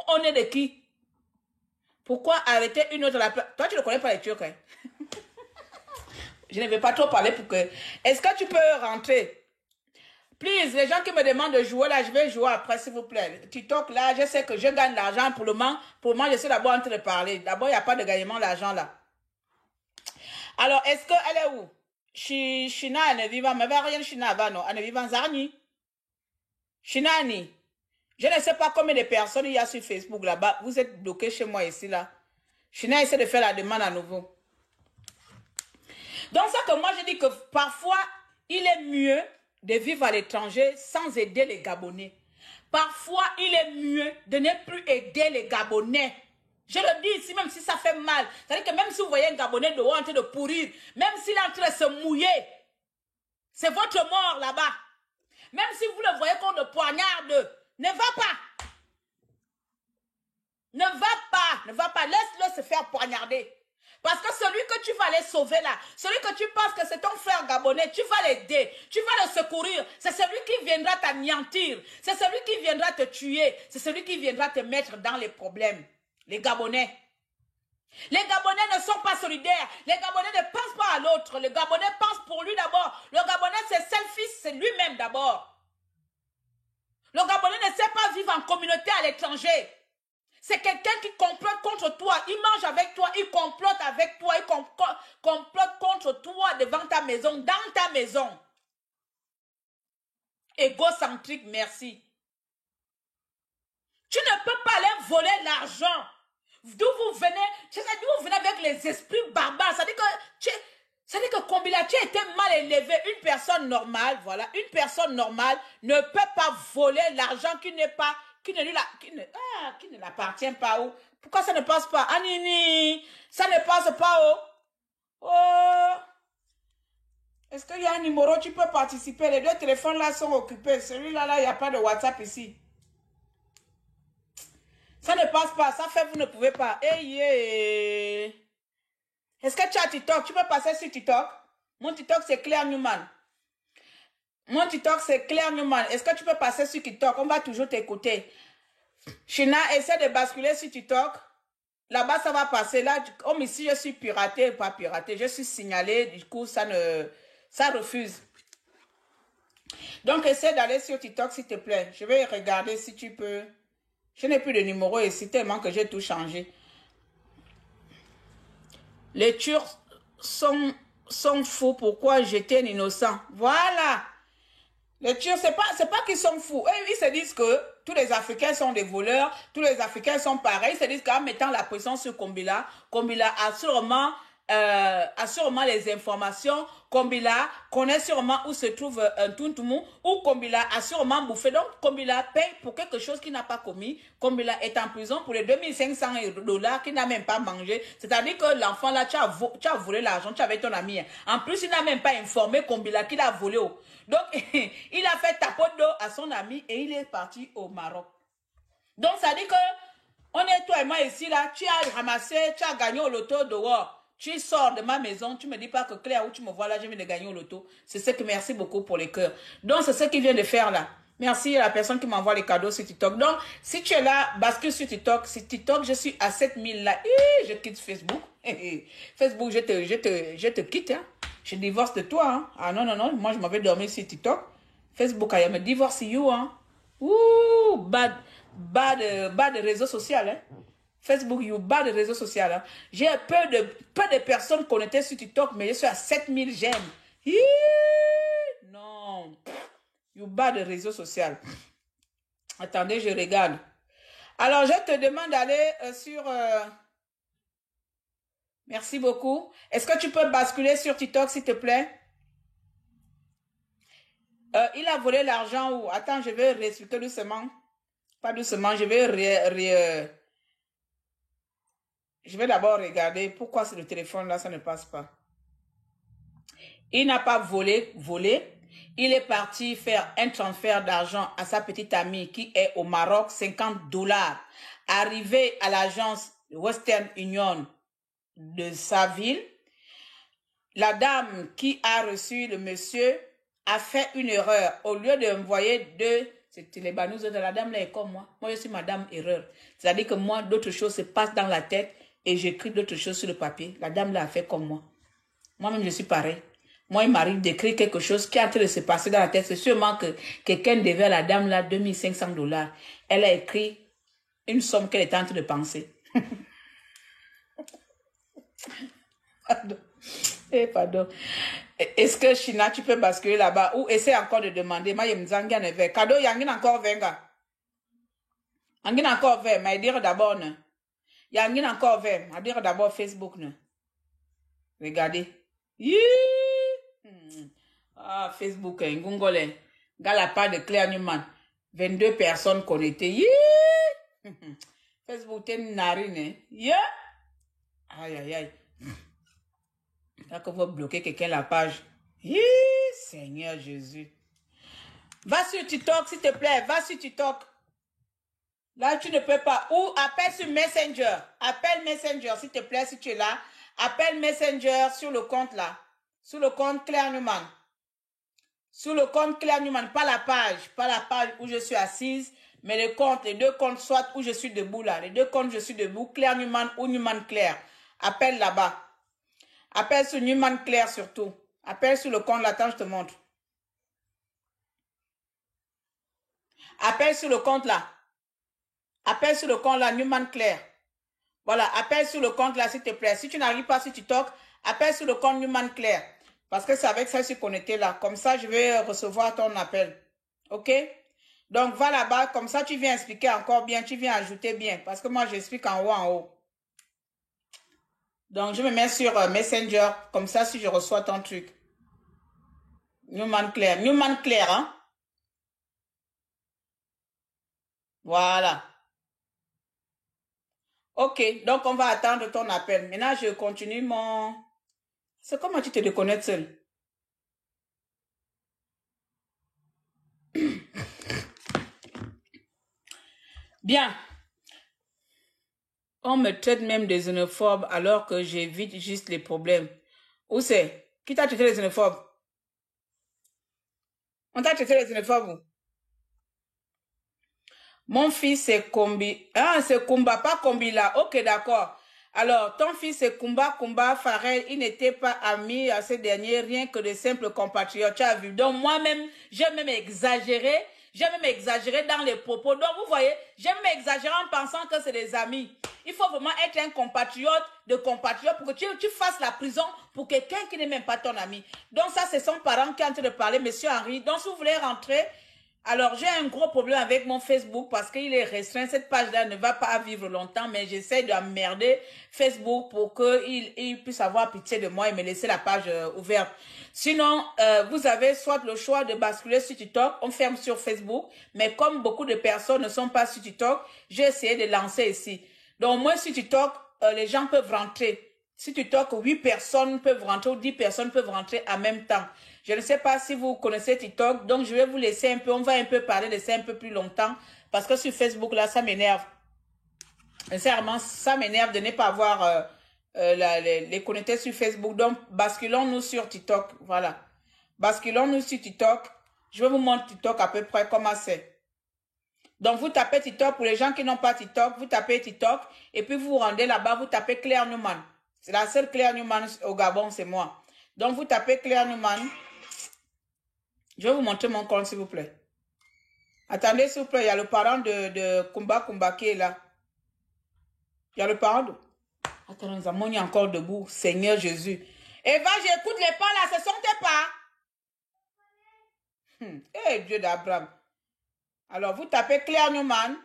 on est de qui? Pourquoi arrêter une autre la place? Toi, tu ne connais pas les Turcs. Hein? Je ne vais pas trop parler pour que... Est-ce que tu peux rentrer? Please, les gens qui me demandent de jouer là, je vais jouer après, s'il vous plaît. TikTok là, je sais que je gagne l'argent pour le moment. Pour moi, je suis d'abord en train de parler. D'abord, il n'y a pas de gagnement d'argent là. Alors, est-ce qu'elle est où? China, elle ne vit pas, mais rien China va, non? Elle ne vit pas en Zarni. Chinani. Je ne sais pas combien de personnes il y a sur Facebook là-bas. Vous êtes bloqués chez moi ici là. China essaie de faire la demande à nouveau. Donc, ça que moi, je dis que parfois, il est mieux de vivre à l'étranger sans aider les Gabonais. Parfois, il est mieux de ne plus aider les Gabonais. Je le dis ici, même si ça fait mal. C'est-à-dire que même si vous voyez un Gabonais dehors en train de pourrir, même s'il est en train de se mouiller, c'est votre mort là-bas. Même si vous le voyez qu'on le poignarde, ne va pas. Ne va pas, ne va pas. Laisse-le se faire poignarder. Parce que celui que tu vas aller sauver là, celui que tu penses que c'est ton frère Gabonais, tu vas l'aider, tu vas le secourir. C'est celui qui viendra t'anéantir. C'est celui qui viendra te tuer. C'est celui qui viendra te mettre dans les problèmes. Les Gabonais. Les Gabonais ne sont pas solidaires. Les Gabonais ne pensent pas à l'autre. Les Gabonais pensent pour lui d'abord. Le Gabonais, c'est selfish, c'est lui-même d'abord. Le Gabonais ne sait pas vivre en communauté à l'étranger. C'est quelqu'un qui complote contre toi. Il mange avec toi, il complote avec toi, il complote contre toi devant ta maison, dans ta maison. Égocentrique, merci. Tu ne peux pas aller voler l'argent. D'où vous venez, d'où vous venez avec les esprits barbares. Ça dit que Kombila, tu as été mal élevé. Une personne normale, voilà, une personne normale ne peut pas voler l'argent qui n'est pas, qui ne l'appartient pas. Où. Pourquoi ça ne passe pas? Anini, ça ne passe pas. Oh. Est-ce qu'il y a un numéro, tu peux participer? Les deux téléphones là sont occupés. Celui-là, il n'y a pas de WhatsApp ici. Ça ne passe pas. Ça fait, vous ne pouvez pas. Hey, est-ce que tu as TikTok? Tu peux passer sur TikTok? Mon TikTok, c'est Claire Newman. Mon TikTok, c'est Claire Newman. Est-ce que tu peux passer sur TikTok? On va toujours t'écouter. China, essaie de basculer sur TikTok. Là-bas, ça va passer. Là, comme ici, je suis piratée, pas piratée. Je suis signalée. Du coup, ça refuse. Donc, essaie d'aller sur TikTok, s'il te plaît. Je vais regarder si tu peux. Je n'ai plus de numéro ici, tellement que j'ai tout changé. Les Turcs sont fous. Pourquoi j'étais un innocent? Voilà. Les Turcs, c'est pas qu'ils sont fous. Eux, ils se disent que tous les Africains sont des voleurs. Tous les Africains sont pareils. Ils se disent qu'en mettant la pression sur Kombila, Kombila a sûrement a sûrement les informations, Kombila connaît sûrement où se trouve un Tuntumu, ou Kombila a sûrement bouffé. Donc, Kombila paye pour quelque chose qu'il n'a pas commis. Kombila est en prison pour les 2500 $ qu'il n'a même pas mangé. C'est-à-dire que l'enfant là, tu as volé l'argent, tu avais ton ami. En plus, il n'a même pas informé Kombila qu'il a volé. Donc, il a fait tapote d'eau à son ami et il est parti au Maroc. Donc, ça dit que, on est toi et moi ici là, tu as ramassé, tu as gagné au loto dehors. Tu sors de ma maison, tu me dis pas que Claire, où tu me vois là, je viens de gagner au loto. C'est ce que, merci beaucoup pour les cœurs. Donc, c'est ce qu'il vient de faire là. Merci à la personne qui m'envoie les cadeaux sur TikTok. Donc, si tu es là, bascule sur TikTok. Sur TikTok, je suis à 7000 là. Je quitte Facebook. Facebook, je te quitte, hein. Je divorce de toi, hein. Ah non, non, non. Moi, je m'avais dormi sur TikTok. Facebook, I me divorce you, hein. Ouh, bas de réseau social, hein. Facebook, you bas de réseau social, hein. J'ai peu de personnes connectées sur TikTok, mais je suis à 7000 j'aime. Non. You bas de réseau social. Attendez, je regarde. Alors, je te demande d'aller sur... Merci beaucoup. Est-ce que tu peux basculer sur TikTok, s'il te plaît? Il a volé l'argent où? Attends, je vais réexpliquer doucement. Pas doucement, je vais d'abord regarder pourquoi c'est le téléphone là, ça ne passe pas. Il n'a pas volé. Il est parti faire un transfert d'argent à sa petite amie qui est au Maroc, 50 $. Arrivé à l'agence Western Union de sa ville, la dame qui a reçu le monsieur a fait une erreur. Au lieu de m'envoyer deux, c'était les banous de la dame là est comme moi. Moi, je suis madame erreur. C'est-à-dire que moi, d'autres choses se passent dans la tête et j'écris d'autres choses sur le papier. La dame là a fait comme moi. Moi-même, je suis pareil. Moi, il m'arrive d'écrire quelque chose qui est en train de se passer dans la tête. C'est sûrement que quelqu'un devait à la dame là 2500 $. Elle a écrit une somme qu'elle était en train de penser. Pardon. Pardon. Est-ce que China, tu peux basculer là-bas ou essaie encore de demander. Moi, je me dis, cadeau, il y a encore 20 gars. Il y a encore 20, mais dire d'abord, non. Il y a encore 20, mais dire d'abord Facebook, non. Regardez. Ah, Facebook, Ngongole. Gala pas de Claire Newman. 22 personnes connectées. Facebook, t'es une narine. Aïe, aïe, aïe. Là que vous bloquez quelqu'un la page. Seigneur Jésus. Va sur TikTok, s'il te plaît. Va sur TikTok. Là, tu ne peux pas. Ou appelle sur Messenger. Appelle Messenger, s'il te plaît, si tu es là. Appelle Messenger sur le compte là. Sur le compte Claire Newman. Sur le compte Claire Newman. Pas la page. Pas la page où je suis assise. Mais le compte, les deux comptes, soit où je suis debout là. Les deux comptes, je suis debout. Claire Newman ou Newman Claire. Appelle là-bas. Appelle sur Newman Claire surtout. Appelle sur le compte là. Attends, je te montre. Appelle sur le compte là. Appelle sur le compte là, Newman Claire. Voilà, appelle sur le compte là, s'il te plaît. Si tu n'arrives pas sur TikTok, appelle sur le compte Newman Claire. Parce que c'est avec ça que je suis connecté là. Comme ça, je vais recevoir ton appel. OK? Donc, va là-bas. Comme ça, tu viens expliquer encore bien. Tu viens ajouter bien. Parce que moi, j'explique en haut, en haut. Donc, je me mets sur Messenger. Comme ça, si je reçois ton truc. Newman Claire. Newman Claire, hein? Voilà. OK. Donc, on va attendre ton appel. Maintenant, je continue mon... C'est comment tu te déconnectes seul? Bien. On me traite même des xénophobes alors que j'évite juste les problèmes. Où c'est? Qui t'a traité les xénophobes? On t'a traité les xénophobes où? Mon fils c'est Kombi. Ah, c'est Kumba, pas Kombi là. Ok, d'accord. Alors, ton fils c'est Kumba Farel. Il n'était pas ami à ces derniers, rien que de simples compatriotes. Tu as vu. Donc, moi-même, j'ai même exagéré. J'ai même exagéré dans les propos. Donc, vous voyez, j'ai même exagéré en pensant que c'est des amis. Il faut vraiment être un compatriote pour que tu fasses la prison pour quelqu'un qui n'est même pas ton ami. Donc, ça, c'est son parent qui est en train de parler, monsieur Henri. Donc, si vous voulez rentrer, Alors, j'ai un gros problème avec mon Facebook parce qu'il est restreint. Cette page-là ne va pas vivre longtemps, mais j'essaie d'emmerder Facebook pour qu'il puisse avoir pitié de moi et me laisser la page ouverte. Sinon, vous avez soit le choix de basculer sur TikTok, on ferme sur Facebook, mais comme beaucoup de personnes ne sont pas sur TikTok, j'ai essayé de lancer ici. Donc, moi, sur TikTok, les gens peuvent rentrer. Sur TikTok, 8 personnes peuvent rentrer ou 10 personnes peuvent rentrer en même temps. Je ne sais pas si vous connaissez TikTok, donc je vais vous laisser un peu, on va un peu parler de ça un peu plus longtemps, parce que sur Facebook, là, ça m'énerve. Sincèrement, ça m'énerve de ne pas avoir les connectés sur Facebook. Donc, basculons-nous sur TikTok, voilà. Basculons-nous sur TikTok. Je vais vous montrer TikTok à peu près comment c'est. Donc, vous tapez TikTok, pour les gens qui n'ont pas TikTok, vous tapez TikTok, et puis vous vous rendez là-bas, vous tapez Claire Newman. C'est la seule Claire Newman au Gabon, c'est moi. Donc, vous tapez Claire Newman. Je vais vous montrer mon compte, s'il vous plaît. Attendez, s'il vous plaît, il y a le parent de Kumba Kumba qui est là. Il y a le parent de... Attends, nous avons mis encore debout. Seigneur Jésus. Eva, j'écoute les pas là, ce sont tes pas. Eh, Dieu d'Abraham. Alors, vous tapez Claire Newman.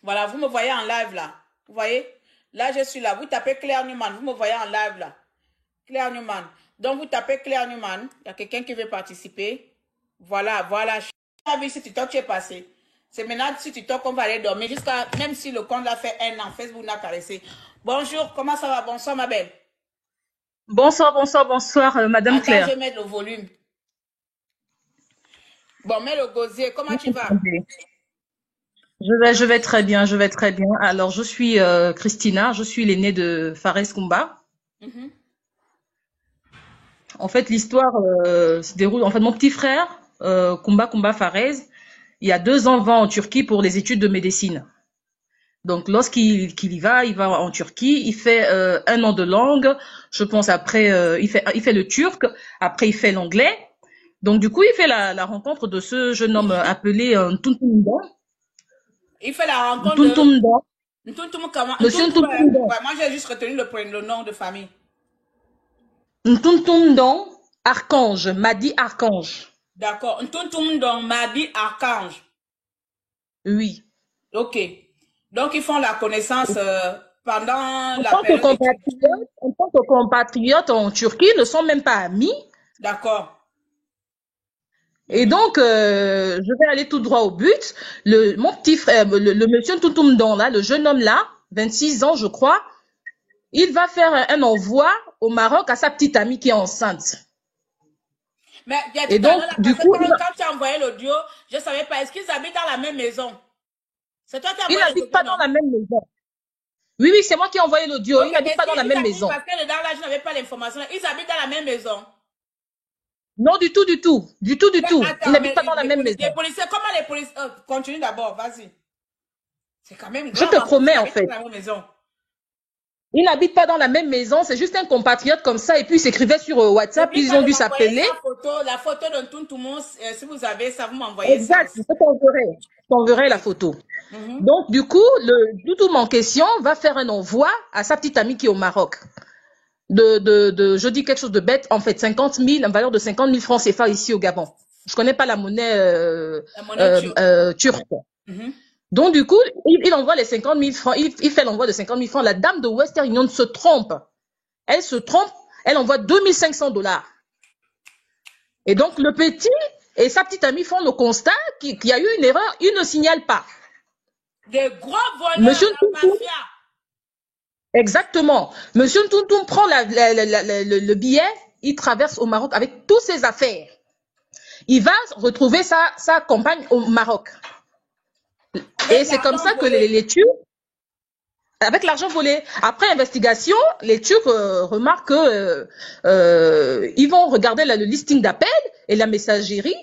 Voilà, vous me voyez en live là. Vous voyez? Là, je suis là. Vous tapez Claire Newman. Vous me voyez en live là. Claire Newman. Donc, vous tapez Claire Newman. Il y a quelqu'un qui veut participer. Voilà, voilà. Je suis vu sur TikTok, tu es passé. C'est maintenant sur TikTok qu'on va aller dormir. Jusqu'à, même si le compte l'a fait 1 an, Facebook n'a caressé. Bonjour, comment ça va? Bonsoir, ma belle. Bonsoir, bonsoir, bonsoir, Madame Attends, Claire. je vais mettre le volume. Bon, mets le gosier. Comment tu vas? Je vais très bien, je vais très bien. Alors, je suis Christina, je suis l'aînée de Fares Kumba. En fait, l'histoire se déroule. En fait, mon petit frère, Kumba Fares, il y a 2 ans, va en Turquie pour les études de médecine. Donc, lorsqu'il y va, il va en Turquie, il fait 1 an de langue. Je pense après, il fait le turc. Après, il fait l'anglais. Donc, du coup, il fait la rencontre de ce jeune homme appelé Ntuntumda. Il fait la rencontre de... Ntuntumda. Monsieur Ntuntumda. Ntuntumda. Ouais, moi, j'ai juste retenu le nom de famille. Ntuntumda, Archange, Madi Archange. D'accord. Ntuntumda, Madi Archange. Oui. Ok. Donc, ils font la connaissance pendant En la tant que période d'études. compatriotes en Turquie, ne sont même pas amis. D'accord. Et donc, je vais aller tout droit au but. Mon petit frère, le monsieur Ntuntumda, là, le jeune homme là, 26 ans, je crois, il va faire un envoi au Maroc à sa petite amie qui est enceinte. Mais il y a Et tout à donc, l'heure, du parce que coup, quand tu as envoyé l'audio, je ne savais pas. Est-ce qu'ils habitent dans la même maison? C'est toi qui as il envoyé les n'habite audios, pas dans non? la même maison. Oui, oui, c'est moi qui ai envoyé l'audio. Ok, Il n'habite mais pas dans la s'ils même habitent, maison. parce que dedans là, je n'avais pas l'information. Ils habitent dans la même maison. Non, du tout, du tout. Du tout, du Mais tout. Il attends, n'habite mais pas dans la même les maison. policiers, comment les policiers... continue d'abord, vas-y. C'est quand même Je grave, te en fait, ils promets, en habitent fait. dans la même maison. Ils n'habitent pas dans la même maison, c'est juste un compatriote comme ça, et puis ils s'écrivaient sur WhatsApp, puis N'oublie ils pas ont de dû m'envoyer s'appeler. la photo de Ntuntumon, si vous avez ça, vous m'envoyez ça Exact, aussi. je t'enverrai. Je t'enverrai la Ok. photo. Donc, du coup, le Doutoum en question va faire un envoi à sa petite amie qui est au Maroc. Je dis quelque chose de bête, en fait, 50 000, une valeur de 50 000 francs CFA ici au Gabon. Je connais pas la monnaie La monnaie turque. turque. Mhm. Donc, du coup, il envoie les 50 000 francs, il fait l'envoi de 50 000 francs. La dame de Western Union se trompe. Elle se trompe, elle envoie 2500 $. Et donc, le petit et sa petite amie font le constat qu'il y a eu une erreur, ils ne signalent pas. Des gros voleurs, Monsieur la Ntuntum, mafia. exactement. Monsieur Ntuntum prend le billet, il traverse au Maroc avec toutes ses affaires. Il va retrouver sa compagne au Maroc. Et Avec c'est comme l'argent ça que volé. les Turcs, avec l'argent volé, après investigation, les Turcs remarquent que ils vont regarder le listing d'appel et la messagerie.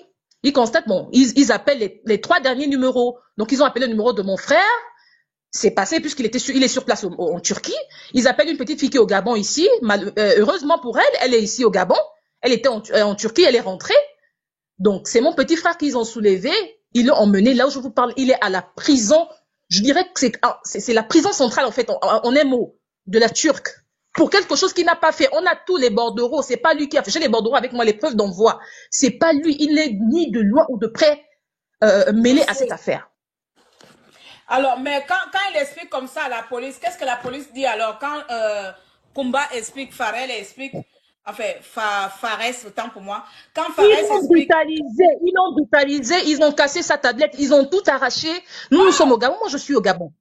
Ils constatent, bon, ils appellent les 3 derniers numéros. Donc, ils ont appelé le numéro de mon frère. C'est passé puisqu'il il est sur place en Turquie. Ils appellent une petite fille qui est au Gabon ici. Heureusement pour elle, elle est ici au Gabon. Elle était en Turquie, elle est rentrée. Donc, c'est mon petit frère qu'ils ont soulevé. Ils l'ont emmené là où je vous parle. Il est à la prison. Je dirais que c'est la prison centrale, en fait, en un mot, de la Turque. pour quelque chose qu'il n'a pas fait. On a tous les bordereaux. C'est pas lui qui a fait. J'ai les bordereaux avec moi, les preuves d'envoi. C'est pas lui. Il n'est ni de loin ou de près mêlé à cette affaire. Alors, mais quand il explique comme ça à la police, qu'est-ce que la police dit alors? Quand Kumba explique, Farel explique, enfin, Fares, autant pour moi. Quand Fares explique... Ils l'ont brutalisé, ils ont cassé sa tablette, ils ont tout arraché. Nous sommes au Gabon, moi je suis au Gabon.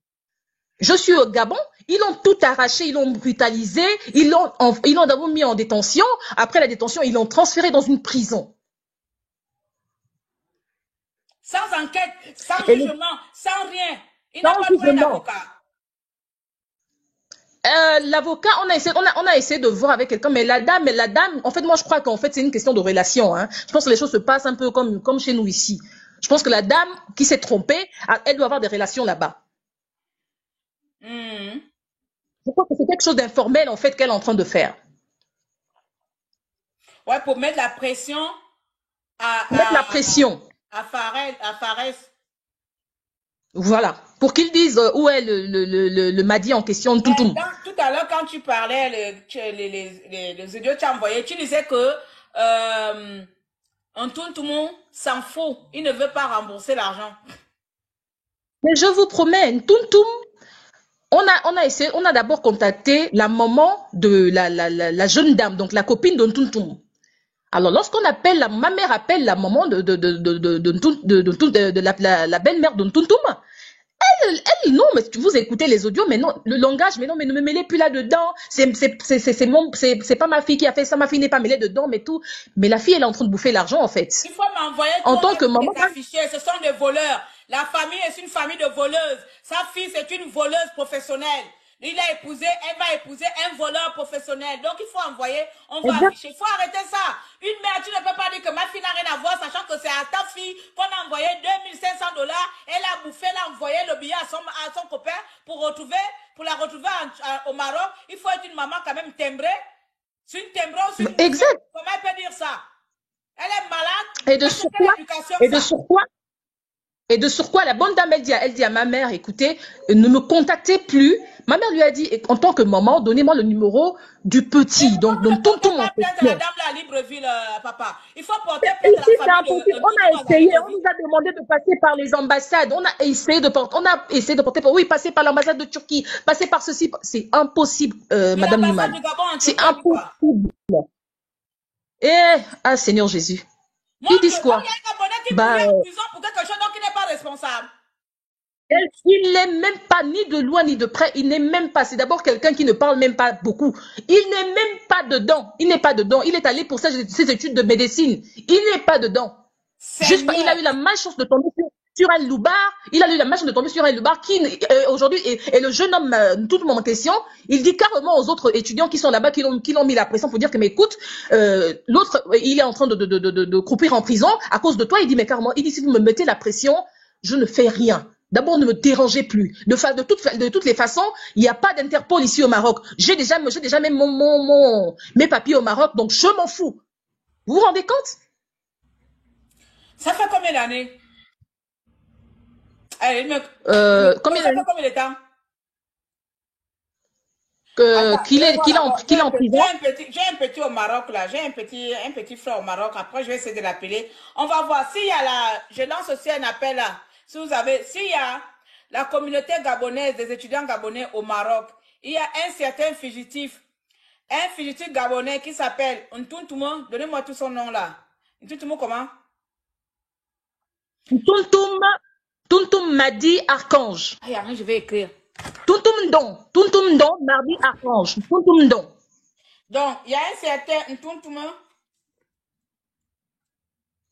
Je suis au Gabon, ils l'ont tout arraché, ils l'ont brutalisé, ils l'ont d'abord mis en détention. Après la détention, ils l'ont transféré dans une prison. Sans enquête, sans jugement, sans rien. Il n'a pas trouvé d'avocat. L'avocat, on a essayé de voir avec quelqu'un, mais la dame, en fait, moi, je crois qu'en fait, c'est une question de relation, hein. Je pense que les choses se passent un peu comme chez nous ici. Je pense que la dame qui s'est trompée, elle doit avoir des relations là-bas. Je crois que c'est quelque chose d'informel, en fait, qu'elle est en train de faire. Ouais, pour mettre la pression à Fares. Voilà. Pour qu'ils disent où est le Madi en question. Tout à l'heure, quand tu parlais, les audios que tu as envoyés, tu disais que tout le monde s'en fout. Il ne veut pas rembourser l'argent. Mais je vous promets, Tountoum, on a d'abord contacté la maman de la jeune dame, donc la copine de Tountoum. Alors, lorsqu'on appelle, ma mère appelle la maman de la belle-mère de Tountoum, elle, non, mais vous écoutez les audios, mais non, le langage, mais non, mais ne me mêlez plus là-dedans. C'est pas ma fille qui a fait ça, ma fille n'est pas mêlée dedans, mais tout. Mais la fille, elle est en train de bouffer l'argent, en fait. Il faut m'envoyer en tant que maman. Ce sont des voleurs. La famille est une famille de voleuses. Sa fille, c'est une voleuse professionnelle. Il a épousé, elle va épouser un voleur professionnel. Donc, il faut envoyer, on va afficher. Il faut arrêter ça. Une mère, tu ne peux pas dire que ma fille n'a rien à voir, sachant que c'est à ta fille qu'on a envoyé 2500 $. Elle a bouffé, elle a envoyé le billet à son copain pour la retrouver au Maroc. Il faut être une maman quand même timbrée. C'est une timbrée aussi. Exact. Comment elle peut dire ça? Elle est malade. Et de surcroît, la bonne dame, elle dit à ma mère, écoutez, ne me contactez plus. Ma mère lui a dit, en tant que maman, donnez-moi le numéro du petit. Donc tonton. On va plaindre la dame à Libreville, papa. Il faut porter plainte à la famille. On a essayé, on nous a demandé de passer par les ambassades. On a essayé de porter, oui, passer par l'ambassade de Turquie, passer par ceci. C'est impossible, Madame Newman. C'est impossible. Seigneur Jésus. Ils disent quoi? Il est en prison pour quelque chose dont il n'est pas responsable. Il n'est même pas ni de loin ni de près. Il n'est même pas. C'est d'abord quelqu'un qui ne parle même pas beaucoup. Il n'est même pas dedans. Il n'est pas dedans. Il est allé pour ses études de médecine. Il n'est pas dedans. Juste, il a eu la malchance de tomber sur un loupard. Il a eu la malchance de tomber sur un loupard qui aujourd'hui est le jeune homme, tout le monde en question. Il dit carrément aux autres étudiants qui sont là-bas, qui l'ont mis la pression pour dire que, mais écoute, l'autre, il est en train de croupir en prison à cause de toi. Il dit, mais carrément, il dit, si vous me mettez la pression, je ne fais rien. D'abord, ne me dérangez plus. De toutes les façons, il n'y a pas d'Interpol ici au Maroc. J'ai déjà même mes papiers au Maroc, donc je m'en fous. Vous vous rendez compte? Ça fait combien d'années? Combien de temps? Qu'il est en prison. J'ai un petit au Maroc là, j'ai un petit frère au Maroc. Après, je vais essayer de l'appeler. On va voir s'il y a je lance aussi un appel là. S'il y a la communauté gabonaise des étudiants gabonais au Maroc, il y a un certain fugitif gabonais qui s'appelle Ntuntumo. Donnez-moi tout son nom là. Ntuntumo comment? Tountoum Madi Archange. Je vais écrire. Tountoum Don, Mardi Archange. Tountoum Don. Donc, il y a un certain Ntuntumo.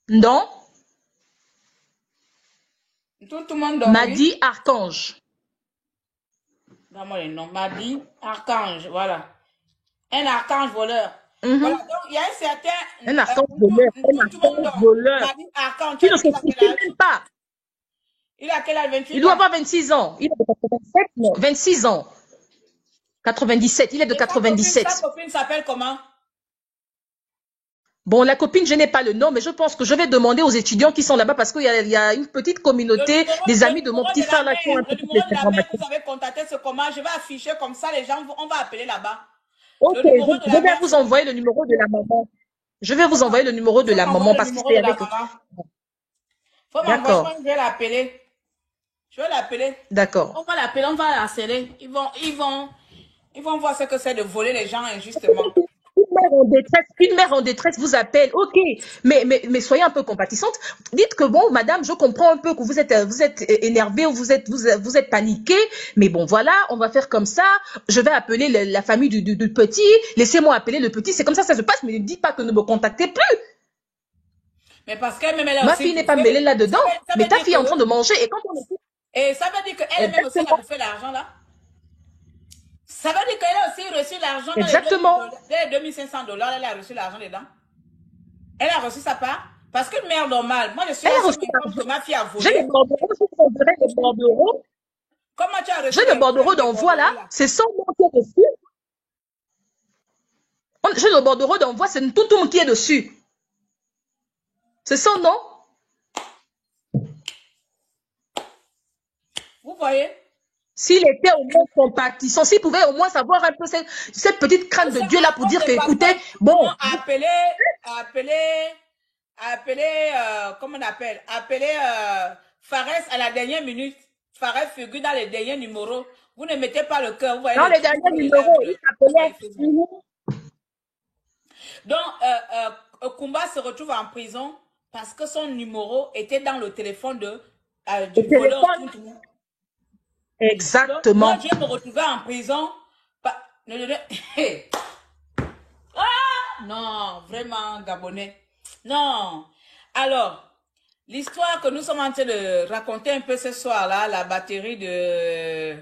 Non. Madi Archange. Donne-moi le nom. Madi Archange, voilà. Un archange voleur. Voilà, donc il y a un certain. Un archange voleur. Madi Archange. Il ne se suffit pas. Il a quel âge? 28 ans. Il doit avoir 26 ans. Il est de 87, non, 26 ans. 97, il est de 97. Sa copine s'appelle comment? Bon, la copine, je n'ai pas le nom, mais je pense que je vais demander aux étudiants qui sont là-bas parce qu'il y a une petite communauté, des amis de mon petit frère là qui ont un peu le numéro de la mère que vous avez contacté, c'est comment? Je vais afficher comme ça, les gens, on va appeler là-bas. Ok, Le numéro de je la vais mère, vous envoyer le numéro de la maman. Je vais vous envoyer le numéro il de faut la m'envoyer maman le parce que numéro c'est de la avec... maman. Il faut m'envoyer, D'accord, je vais l'appeler. Je vais l'appeler. d'accord. On va l'appeler, on va la harceler. Ils vont voir ce que c'est de voler les gens injustement. Une mère en détresse vous appelle, ok, mais soyez un peu compatissante. Dites que bon, madame, je comprends un peu que vous êtes énervée ou vous êtes paniquée, mais bon, voilà, on va faire comme ça. Je vais appeler la famille du petit. Laissez-moi appeler le petit. C'est comme ça se passe. Mais ne dites pas que ne me contactez plus. Mais parce qu'elle-même, elle a Ma aussi fille n'est pas mêlée bouffé. là-dedans. Ça Mais veut ta dire fille est en train que, de manger et quand on écoute, et ça veut dire qu'elle-même aussi, elle a exactement, bouffé l'argent là. Ça veut dire qu'elle a aussi reçu l'argent dans les exactement. les 2500 $, elle a reçu l'argent dedans. Elle a reçu sa part. Parce qu'une mère normale, moi je suis Elle là, a si reçu on m'informe que l'argent. ma fille a J'ai le volé, bordereau, je vous enverrai le bordereau. comment tu as J'ai reçu le bordereau les d'envoi là. bordereaux là? C'est son nom qui est dessus. J'ai le bordereau d'envoi, c'est tout qui est dessus. C'est son nom. Vous voyez? S'il était au moins compatissant, s'il pouvait au moins savoir un peu cette petite crainte Tout de ça Dieu là à pour cause dire de que, écoutez, papa. bon, Non, comment on appelle? Appeler Fares à la dernière minute. Fares figure dans les derniers numéros. Vous ne mettez pas le cœur. Vous voyez dans les les trucs, vous derniers voyez les lives numéros, il vous voyez s'appelait. Facebook. Donc, Kumba se retrouve en prison parce que son numéro était dans le téléphone Au du voleur téléphone. Tuntum. Donc, moi, Exactement. je vais me retrouver en prison. Ah, non, vraiment, Gabonais. Non. Alors, l'histoire que nous sommes en train de raconter un peu ce soir-là, la batterie de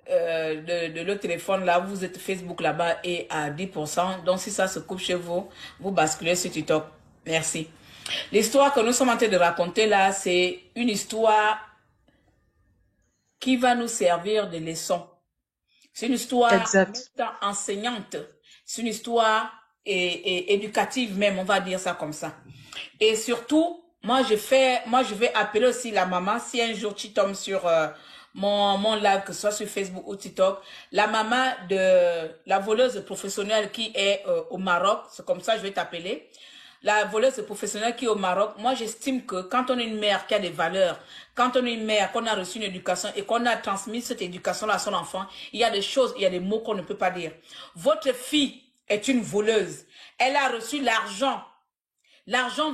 le téléphone là, vous êtes Facebook là-bas et à 10%. Donc, si ça se coupe chez vous, vous basculez sur TikTok. Merci. L'histoire que nous sommes en train de raconter là, c'est une histoire qui va nous servir de leçon. C'est une histoire en même Exact. temps enseignante. C'est une histoire et éducative même, on va dire ça comme ça. Et surtout, moi je vais appeler aussi la maman, si un jour tu tombes sur mon live, que ce soit sur Facebook ou TikTok, la maman de la voleuse professionnelle qui est au Maroc, c'est comme ça je vais t'appeler. La voleuse professionnelle qui est au Maroc, moi j'estime que quand on est une mère qui a des valeurs, quand on est une mère, qu'on a reçu une éducation et qu'on a transmis cette éducation-là à son enfant, il y a des choses, il y a des mots qu'on ne peut pas dire. Votre fille est une voleuse. Elle a reçu l'argent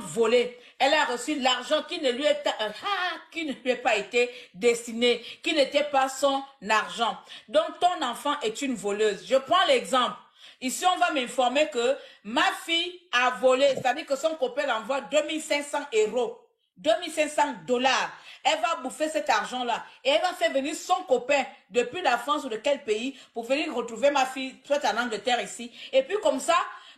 volé. Elle a reçu l'argent qui ne lui a pas été destiné, qui n'était pas son argent. Donc ton enfant est une voleuse. Je prends l'exemple. Ici, on va m'informer que ma fille a volé, c'est-à-dire que son copain l'envoie 2500 €, 2500 $. Elle va bouffer cet argent-là et elle va faire venir son copain depuis la France ou de quel pays pour venir retrouver ma fille, soit en Angleterre ici. Et puis comme ça,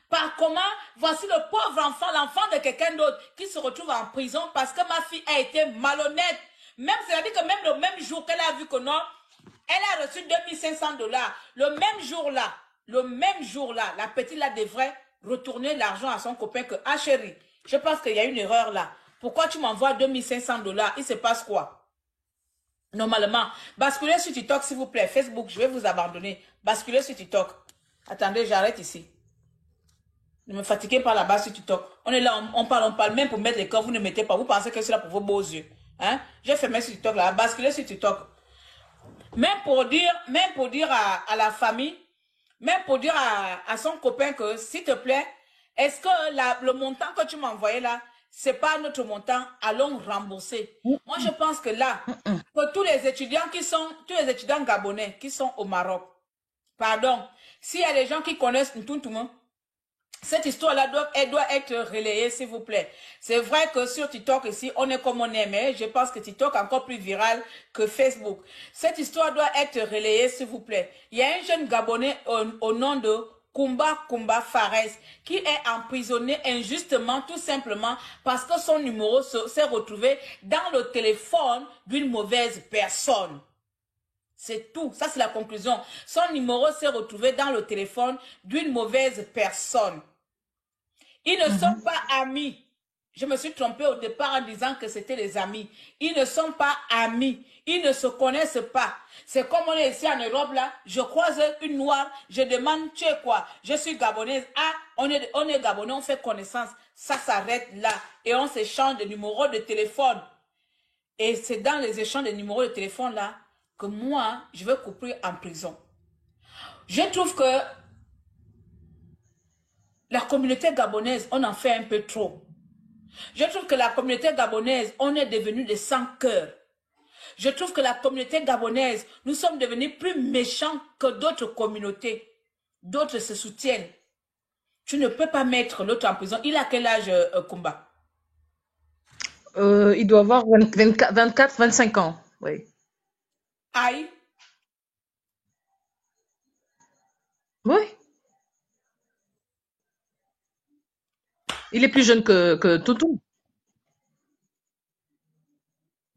par comment, voici le pauvre enfant, l'enfant de quelqu'un d'autre qui se retrouve en prison parce que ma fille a été malhonnête. Même, c'est-à-dire que même le même jour qu'elle a vu que non, elle a reçu 2500 $. Le même jour-là, la petite là devrait retourner l'argent à son copain que, ah chérie, je pense qu'il y a une erreur là. Pourquoi tu m'envoies 2500 $? Il se passe quoi? Normalement, basculez sur TikTok s'il vous plaît. Facebook, je vais vous abandonner. Basculez sur TikTok. Attendez, j'arrête ici. Ne me fatiguez pas là-bas sur TikTok. On est là, on parle même pour mettre les cœurs, vous ne mettez pas. Vous pensez que c'est là pour vos beaux yeux. Hein? J'ai fermé sur TikTok là, basculez sur TikTok. Même pour dire à la famille, même pour dire à son copain que, s'il te plaît, est-ce que le montant que tu m'as envoyé là, c'est pas notre montant, allons rembourser. Moi, je pense que là, que tous les étudiants gabonais qui sont au Maroc, pardon, s'il y a des gens qui connaissent Ntuntumo, cette histoire-là elle doit être relayée, s'il vous plaît. C'est vrai que sur TikTok ici, on est comme on est, mais je pense que TikTok est encore plus viral que Facebook. Cette histoire doit être relayée, s'il vous plaît. Il y a un jeune Gabonais au nom de Kumba Fares qui est emprisonné injustement, tout simplement parce que son numéro s'est retrouvé dans le téléphone d'une mauvaise personne. C'est tout. Ça, c'est la conclusion. Son numéro s'est retrouvé dans le téléphone d'une mauvaise personne. Ils ne sont pas amis. Je me suis trompée au départ en disant que c'était des amis. Ils ne sont pas amis. Ils ne se connaissent pas. C'est comme on est ici en Europe, là. Je croise une noire, je demande, tu es quoi? Je suis gabonaise. Ah, on est gabonais, on fait connaissance. Ça s'arrête là. Et on s'échange de numéros de téléphone. Et c'est dans les échanges de numéros de téléphone là que moi, je vais couper en prison. Je trouve que la communauté gabonaise, on en fait un peu trop. Je trouve que la communauté gabonaise, on est devenu des sans-cœur. Je trouve que la communauté gabonaise, nous sommes devenus plus méchants que d'autres communautés. D'autres se soutiennent. Tu ne peux pas mettre l'autre en prison. Il a quel âge, Kumba? Il doit avoir 24, 25 ans. Oui. Aïe. Oui. Il est plus jeune que Toutou.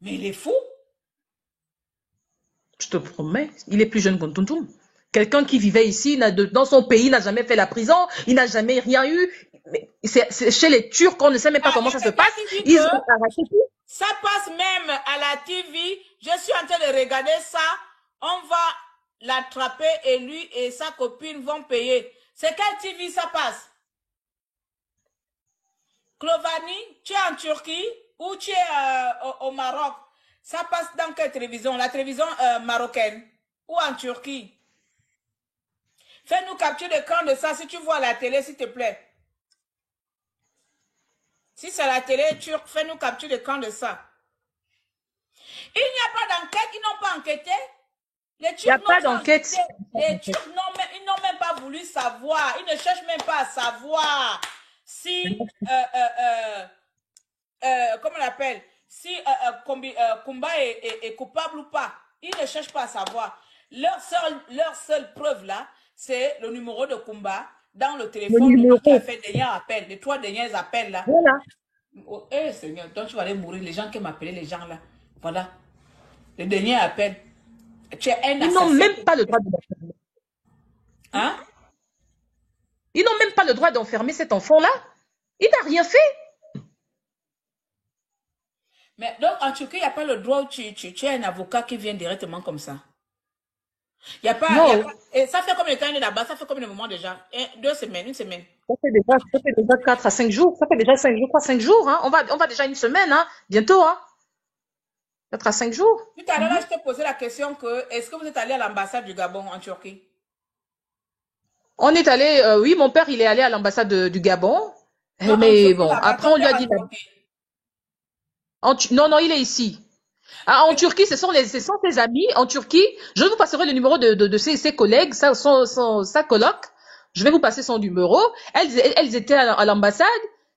Mais il est fou. Je te promets. Il est plus jeune que Toutou. Quelqu'un qui vivait ici, dans son pays, n'a jamais fait la prison, il n'a jamais rien eu. C'est chez les Turcs, on ne sait même pas comment ça se passe. Ils ont arraché tout. Ça passe même à la TV. Je suis en train de regarder ça. On va l'attraper et lui et sa copine vont payer. C'est quelle TV ça passe? Clovani, tu es en Turquie ou tu es au Maroc? Ça passe dans quelle télévision? La télévision marocaine ou en Turquie? Fais-nous capture d'écran de ça si tu vois la télé, s'il te plaît. Si c'est la télé turque, fais-nous capture d'écran de ça. Il n'y a pas d'enquête, ils n'ont pas enquêté. Les Turcs Il n'y a pas d'enquête. Les Turcs n'ont même pas voulu savoir. Ils ne cherchent même pas à savoir si, comment on l'appelle, si Kumba est coupable ou pas. Ils ne cherchent pas à savoir. Leur seule preuve là, c'est le numéro de Kumba dans le téléphone qui a fait dernier appel, les 3 derniers appels là. Voilà. Oh, eh Seigneur, donc tu vas aller mourir, les gens qui m'appelaient, les gens là. Voilà. Le dernier appel. Tu es un assassin. Ils n'ont même pas le droit de l'enfermer. Hein? Ils n'ont même pas le droit d'enfermer cet enfant-là. Il n'a rien fait. Mais donc, en Turquie, il n'y a pas le droit où tu es un avocat qui vient directement comme ça. Il n'y a pas. Non. Et ça fait combien de temps il est là-bas? Ça fait combien de moments déjà? 2 semaines, 1 semaine? Ça fait déjà 4 à 5 jours. Ça fait déjà 5 jours, 5 jours. Hein. On va déjà 1 semaine, hein. Bientôt. Hein. 4 à 5 jours. Tout à l'heure, là, je t'ai posé la question que est-ce que vous êtes allé à l'ambassade du Gabon en Turquie? On est allé, oui, mon père, il est allé à l'ambassade du Gabon. Non, mais bon, après, on lui a dit. Non, il est ici. Ah, en Turquie, ce sont ses amis. En Turquie, je vous passerai le numéro de ses collègues, sa coloc. Je vais vous passer son numéro. Elles étaient à l'ambassade,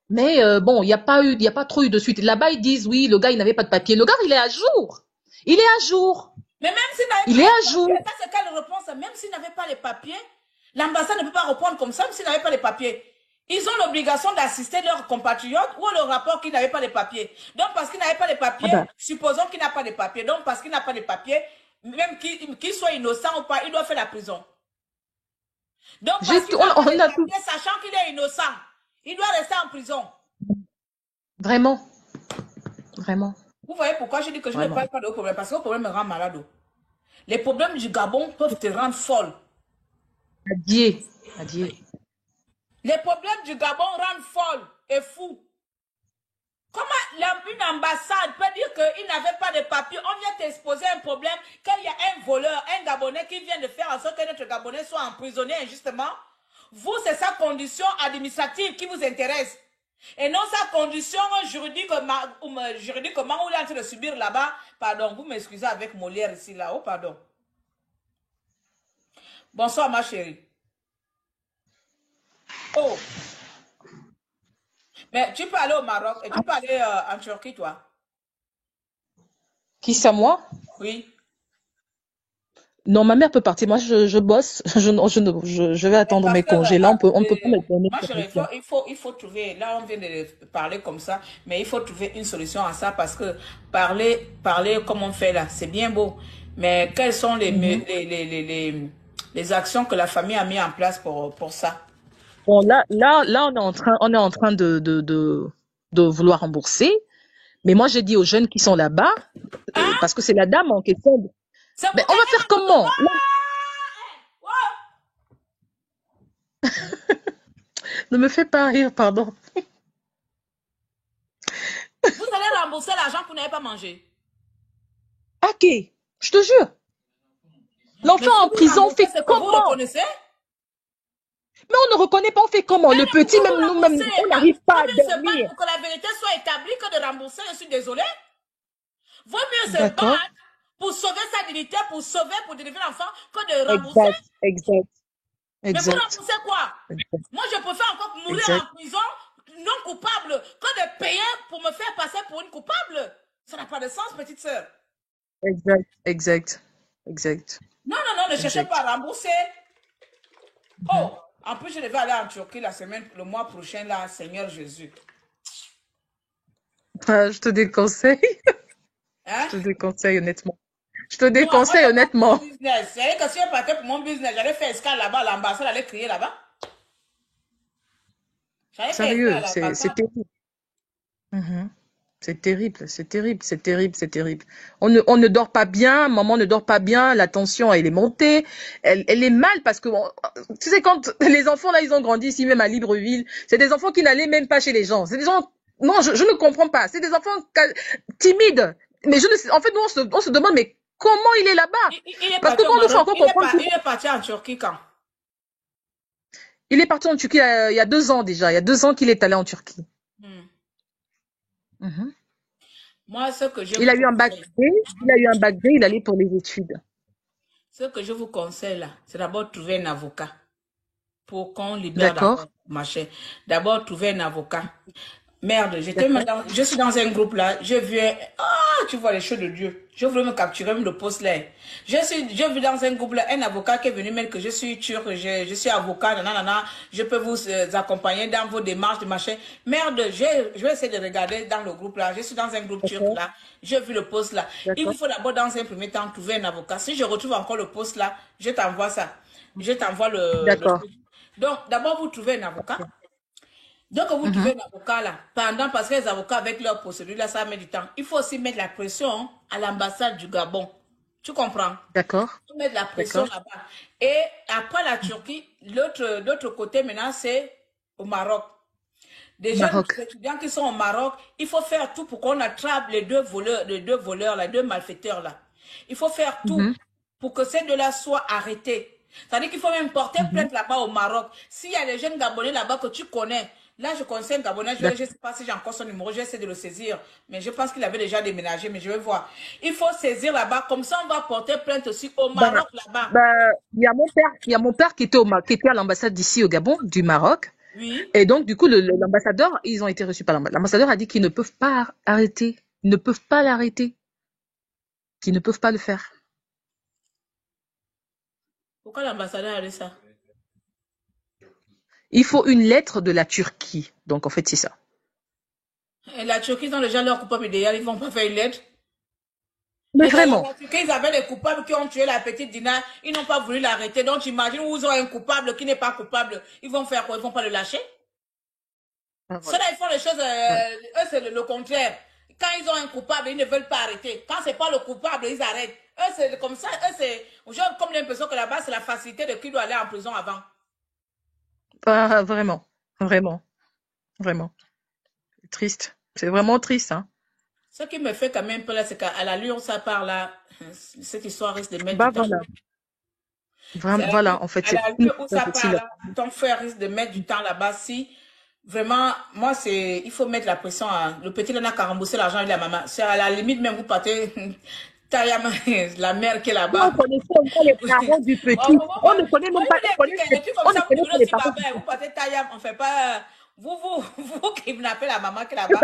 mais bon, il n'y a pas trop eu de suite. Là-bas, ils disent oui, le gars, il n'avait pas de papier. Le gars, il est à jour. Il est à jour. Mais même s'il n'avait pas les papiers, ça c'est quelle réponse? Même s'il n'avait pas les papiers, l'ambassade ne peut pas répondre comme ça, même s'il n'avait pas les papiers. Ils ont l'obligation d'assister leurs compatriotes ou le rapport qu'ils n'avaient pas les papiers. Donc, parce qu'il n'avait pas les papiers, supposons qu'il n'a pas les papiers. Donc, parce qu'il n'a pas les papiers, même qu'il soit innocent ou pas, il doit faire la prison. Donc, parce qu'il n'a pas les papiers, sachant qu'il est innocent, il doit rester en prison. Vraiment. Vraiment. Vous voyez pourquoi je dis que je ne parle pas de problème? Parce que le problème me rend malade. Les problèmes du Gabon peuvent te rendre folle. Adieu. Les problèmes du Gabon rendent folle et fou. Comment une ambassade peut dire qu'il n'avait pas de papiers? On vient t'exposer un problème, qu'il y a un voleur, un Gabonais qui vient de faire en sorte que notre Gabonais soit emprisonné injustement. Vous, c'est sa condition administrative qui vous intéresse. Et non sa condition juridiquement où il est en train de subir là-bas. Pardon, vous m'excusez avec Molière ici, là. Oh, pardon. Bonsoir, ma chérie. Oh. Mais tu peux aller au Maroc et tu peux aller en Turquie, toi. Qui ça, moi? Oui. Non, ma mère peut partir. Moi, je bosse. Je vais attendre mes congés. Là, on peut pas me donner. Moi, chérie, il faut trouver. Là, on vient de parler comme ça, mais il faut trouver une solution à ça parce que parler comme on fait là, c'est bien beau. Mais quelles sont les actions que la famille a mis en place pour ça? Bon, là, on est en train de vouloir rembourser. Mais moi, j'ai dit aux jeunes qui sont là-bas, Hein? parce que c'est la dame en question. C'est Mais pour on va quelqu'un faire de comment? Là, ne me fais pas rire, pardon. vous allez rembourser l'argent que vous n'avez pas mangé. Ok, je te jure. Mais L'enfant si en vous prison remboursez fait ce que vous comment? reconnaissez, Mais on ne reconnaît pas, on fait comment? mais Le ne petit, pouvez même vous nous-mêmes, rembourser. on n'arrive Vaut pas à mieux se battre dormir. pour que la vérité soit établie que de rembourser, je suis désolée. Vaut mieux se D'accord? battre pour sauver sa dignité, pour délivrer l'enfant, que de rembourser. Exact, exact, Mais vous exact, remboursez quoi? exact, Moi, je préfère encore mourir exact, en prison non coupable que de payer pour me faire passer pour une coupable. Ça n'a pas de sens, petite sœur. exact, exact, exact, Non, non, non, ne cherchez pas exact. à rembourser. Mhm. Oh, en plus, je devais aller en Turquie le mois prochain, là, Seigneur Jésus. Ah, je te déconseille. Je Hein? te déconseille, honnêtement. Je te Non, moi, déconseille, je pars pour mon honnêtement. business. C'est que si je partais pour mon business, j'allais faire escale là-bas, l'ambassade allait crier là-bas. J'allais faire escale à Sérieux, c'est l'ambassade. terrible. Mhm. C'est terrible, c'est terrible, c'est terrible, c'est terrible. On ne dort pas bien, maman ne dort pas bien, la tension, elle est montée, elle est mal parce que, tu sais, quand les enfants, là, ils ont grandi ici, même à Libreville, c'est des enfants qui n'allaient même pas chez les gens. C'est des gens, non, je ne comprends pas. C'est des enfants timides. Mais je ne sais, en fait, nous, on se demande, mais comment il est là-bas? Il est Parce que parti au quand on nous fait Maroc. encore comprendre Il est parti en Turquie quand? il est parti en Turquie il y a 2 ans déjà, il y a 2 ans qu'il est allé en Turquie. Hmm. Mhm. Moi, ce que je Il vous a eu un bac conseille, D, il a eu un bac D, il allait pour les études. ce que je vous conseille là, c'est d'abord trouver un avocat pour qu'on libère D'accord? d'abord machin. D'abord trouver un avocat. Merde, D'accord? je suis dans un groupe là, je viens, ah, tu vois les choses de Dieu. Je voulais me capturer le poste là. Je vis dans un groupe là, un avocat qui est venu me dire que je suis turc, je suis avocat, nanana, je peux vous accompagner dans vos démarches de machin. Merde, je vais essayer de regarder dans le groupe là, je suis dans un groupe turc D'accord? là, je vis le poste là. Il vous D'accord? faut d'abord dans un premier temps trouver un avocat. Si je retrouve encore le poste là, je t'envoie ça. Je t'envoie le D'accord. truc. Donc, d'abord vous trouvez un avocat. Donc, vous trouvez Mhm. un avocat là, parce que les avocats avec leur procédure là, ça met du temps. Il faut aussi mettre la pression à l'ambassade du Gabon. Tu comprends? D'accord. Il faut mettre la pression D'accord. là-bas. Et après la Turquie, l'autre côté maintenant, c'est au Maroc. Des jeunes Maroc. étudiants qui sont au Maroc, il faut faire tout pour qu'on attrape les deux voleurs, les deux malfaiteurs là. Il faut faire tout Mhm. pour que ces deux-là soient arrêtés. C'est-à-dire qu'il faut même porter Mhm. plainte là-bas au Maroc. S'il y a des jeunes Gabonais là-bas que tu connais, là je connais un Gabonais, je ne sais pas si j'ai encore son numéro, j'essaie de le saisir, mais je pense qu'il avait déjà déménagé, mais je vais voir. Il faut saisir là-bas, comme ça on va porter plainte aussi au Bah, Maroc là-bas. bah, il y a mon père qui était à l'ambassade d'ici au Gabon, du Maroc. Oui. Et donc, du coup, l'ambassadeur, ils ont été reçus par l'ambassadeur. L'ambassadeur a dit qu'ils ne peuvent pas arrêter. Ils ne peuvent pas l'arrêter. Qu'ils ne peuvent pas le faire. Pourquoi l'ambassadeur a dit ça? Il faut une lettre de la Turquie. Donc, en fait, c'est ça. Et la Turquie, ils ont déjà leur coupable idéal, ils ne vont pas faire une lettre. Mais Et d'ailleurs, vraiment. la Turquie, ils avaient les coupables qui ont tué la petite Dina, ils n'ont pas voulu l'arrêter. Donc, j'imagine où ils ont un coupable qui n'est pas coupable, ils vont faire quoi? Ils vont pas le lâcher? Ah, voilà. Ceux-là, ils font les choses, Voilà. eux, c'est le contraire. Quand ils ont un coupable, ils ne veulent pas arrêter. Quand c'est pas le coupable, ils arrêtent. Eux, c'est comme ça, eux, c'est, j'ai comme l'impression que là-bas, c'est la facilité de qui doit aller en prison avant. Ah, vraiment. Vraiment. Vraiment. Triste. C'est vraiment triste, hein. Ce qui me fait quand même peur, là, c'est qu'à l'allure où ça part là, cette histoire risque de mettre Bah, du temps. voilà. C'est Vraiment, voilà. En fait, à c'est l'allure où pas ça part facile. là, ton frère risque de mettre du temps là-bas. Si vraiment, moi, il faut mettre la pression. Le petit, il n'a qu'à rembourser l'argent et la maman. C'est à la limite, même vous partez, Tayam, la mère qui est Nous, on là-bas. connaissait encore les parents du petit. On ne connaît même pas, Un truc comme on ne ça, vous connaît devenez pas les aussi parents du barbare. Vous petit. partez Tayam, on fait pas. Vous kidnappez la maman qui est là-bas.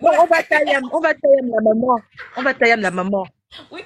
Non, Ouais. on va tailler la maman. On va tailler la maman. Oui,